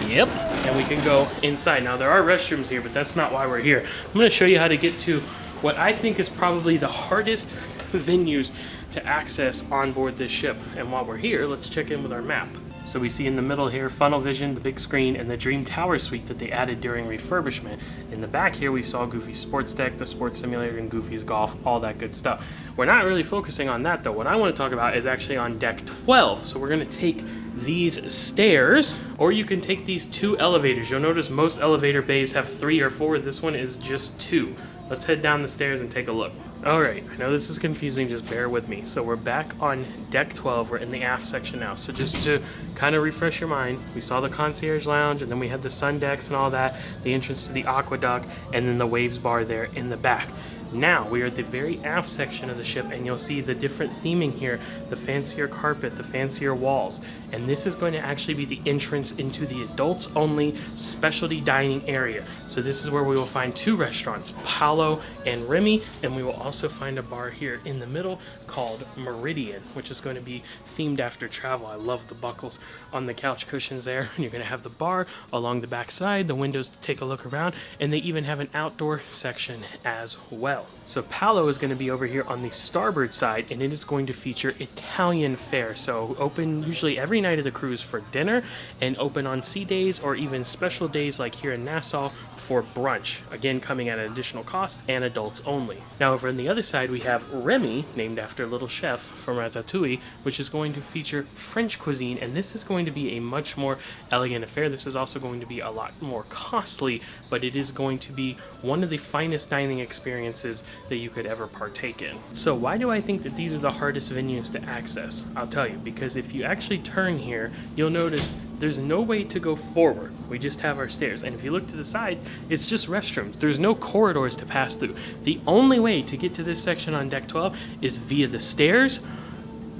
Yep, and we can go inside. Now, there are restrooms here, but that's not why we're here. I'm gonna show you how to get to what I think is probably the hardest venues to access on board this ship. And while we're here, let's check in with our map. So we see in the middle here, Funnel Vision, the big screen, and the Dream Tower suite that they added during refurbishment. In the back here, we saw Goofy's Sports Deck, the Sports Simulator, and Goofy's Golf, all that good stuff. We're not really focusing on that though. What I want to talk about is actually on deck 12. So we're gonna take these stairs, or you can take these 2 elevators. You'll notice most elevator bays have 3 or 4. This one is just 2. Let's head down the stairs and take a look. All right, I know this is confusing, just bear with me. So we're back on deck 12, we're in the aft section now. So just to kind of refresh your mind, we saw the concierge lounge, and then we had the sun decks and all that, the entrance to the aqueduct, and then the waves bar there in the back. Now we are at the very aft section of the ship, and you'll see the different theming here, the fancier carpet, the fancier walls, and this is going to actually be the entrance into the adults only specialty dining area. So this is where we will find 2 restaurants, Paolo and Remy, and we will also find a bar here in the middle called Meridian, which is going to be themed after travel. I love the buckles on the couch cushions there, and you're going to have the bar along the back side, the windows to take a look around, and they even have an outdoor section as well. So Paolo is going to be over here on the starboard side, and it is going to feature Italian fare. So open usually every night of the cruise for dinner, and open on sea days or even special days like here in Nassau for brunch, again coming at an additional cost and adults only. Now over on the other side we have Remy, named after Little Chef from Ratatouille, which is going to feature French cuisine, and this is going to be a much more elegant affair. This is also going to be a lot more costly, but it is going to be one of the finest dining experiences that you could ever partake in. So why do I think that these are the hardest venues to access? I'll tell you, because if you actually turn here, you'll notice there's no way to go forward. We just have our stairs. And if you look to the side, it's just restrooms. There's no corridors to pass through. The only way to get to this section on deck 12 is via the stairs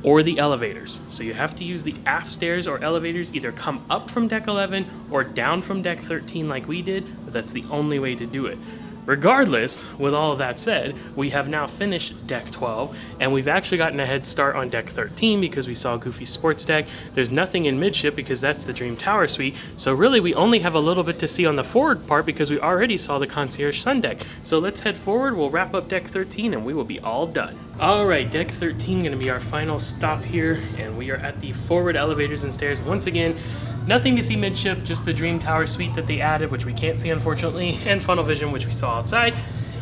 or the elevators. So you have to use the aft stairs or elevators, either come up from deck 11 or down from deck 13 like we did, but that's the only way to do it. Regardless, with all of that said, we have now finished deck 12, and we've actually gotten a head start on deck 13 because we saw Goofy's sports deck. There's nothing in midship because that's the Dream Tower Suite, so really we only have a little bit to see on the forward part because we already saw the Concierge Sun deck. So let's head forward, we'll wrap up deck 13, and we will be all done. Alright, deck 13 gonna be our final stop here, and we are at the forward elevators and stairs once again. Nothing to see midship, just the Dream Tower Suite that they added, which we can't see unfortunately, and Funnel Vision, which we saw outside.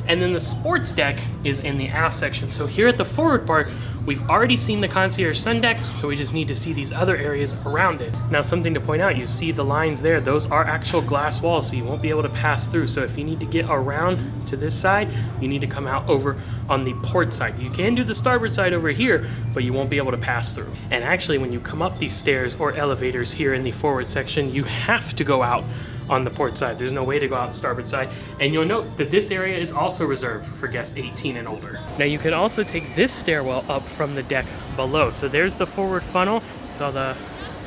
And then the sports deck is in the aft section. So here at the forward part, we've already seen the Concierge Sun deck, so we just need to see these other areas around it. Now, something to point out, you see the lines there, those are actual glass walls, so you won't be able to pass through. So if you need to get around to this side, you need to come out over on the port side. You can do the starboard side over here, but you won't be able to pass through. And actually, when you come up these stairs or elevators here in the forward section, you have to go out on the port side. There's no way to go out the starboard side. And you'll note that this area is also reserved for guests 18 and older. Now you can also take this stairwell up from the deck below. So there's the forward funnel. You saw the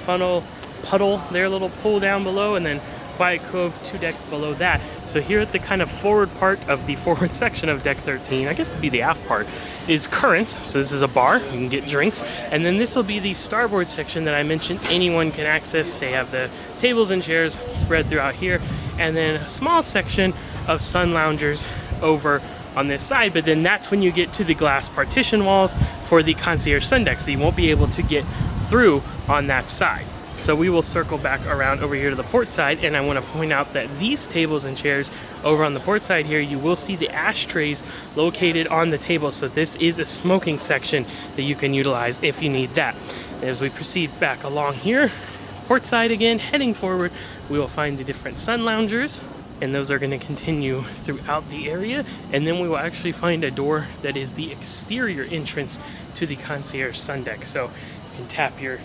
funnel puddle there, a little pull down below, and then Quiet Cove 2 decks below that. So here at the kind of forward part of the forward section of deck 13, I guess it'd be the aft part, is Currents. So this is a bar, you can get drinks. And then this will be the starboard section that I mentioned anyone can access. They have the tables and chairs spread throughout here. And then a small section of sun loungers over on this side, but then that's when you get to the glass partition walls for the Concierge Sun deck. So you won't be able to get through on that side. So we will circle back around over here to the port side, and I want to point out that these tables and chairs over on the port side here, you will see the ashtrays located on the table. So this is a smoking section that you can utilize if you need that. As we proceed back along here, port side again, heading forward, we will find the different sun loungers, and those are going to continue throughout the area. And then we will actually find a door that is the exterior entrance to the Concierge Sun deck. So you can tap your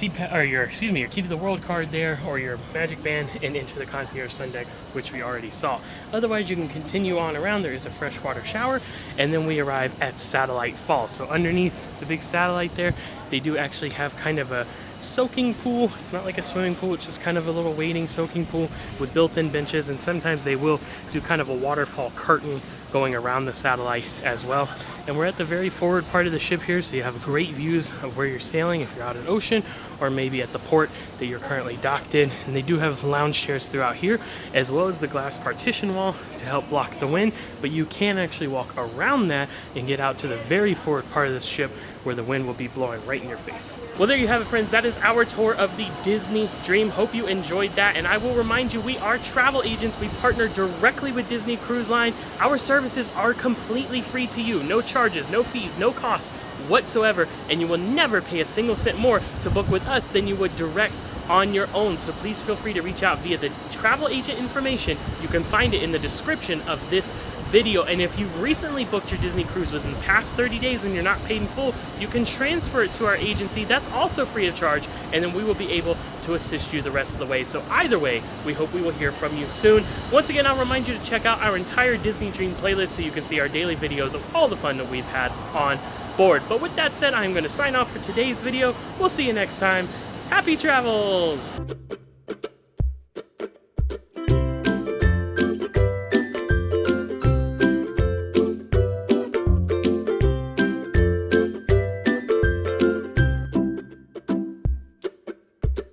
your Key to the World card there, or your Magic Band, and enter the Concierge Sun deck, which we already saw. Otherwise, you can continue on around. There is a freshwater shower, and then we arrive at Satellite Falls. So underneath the big satellite there, they do actually have kind of a soaking pool. It's not like a swimming pool, it's just kind of a little wading soaking pool with built-in benches, and sometimes they will do kind of a waterfall curtain going around the satellite as well. And we're at the very forward part of the ship here, so you have great views of where you're sailing if you're out in ocean, or maybe at the port that you're currently docked in. And they do have lounge chairs throughout here, as well as the glass partition wall to help block the wind, but you can actually walk around that and get out to the very forward part of the ship where the wind will be blowing right in your face. Well, there you have it, friends. That is our tour of the Disney Dream. Hope you enjoyed that, and I will remind you, we are travel agents. We partner directly with Disney Cruise Line. Our services are completely free to you. No charges, no fees, no costs whatsoever, and you will never pay a single cent more to book with us than you would direct on your own. So please feel free to reach out via the travel agent information. You can find it in the description of this video. And if you've recently booked your Disney cruise within the past 30 days and you're not paid in full, you can transfer it to our agency. That's also free of charge, and then we will be able to assist you the rest of the way. So either way, we hope we will hear from you soon. Once again, I'll remind you to check out our entire Disney Dream playlist so you can see our daily videos of all the fun that we've had on board. But with that said, I'm going to sign off for today's video. We'll see you next time. Happy travels!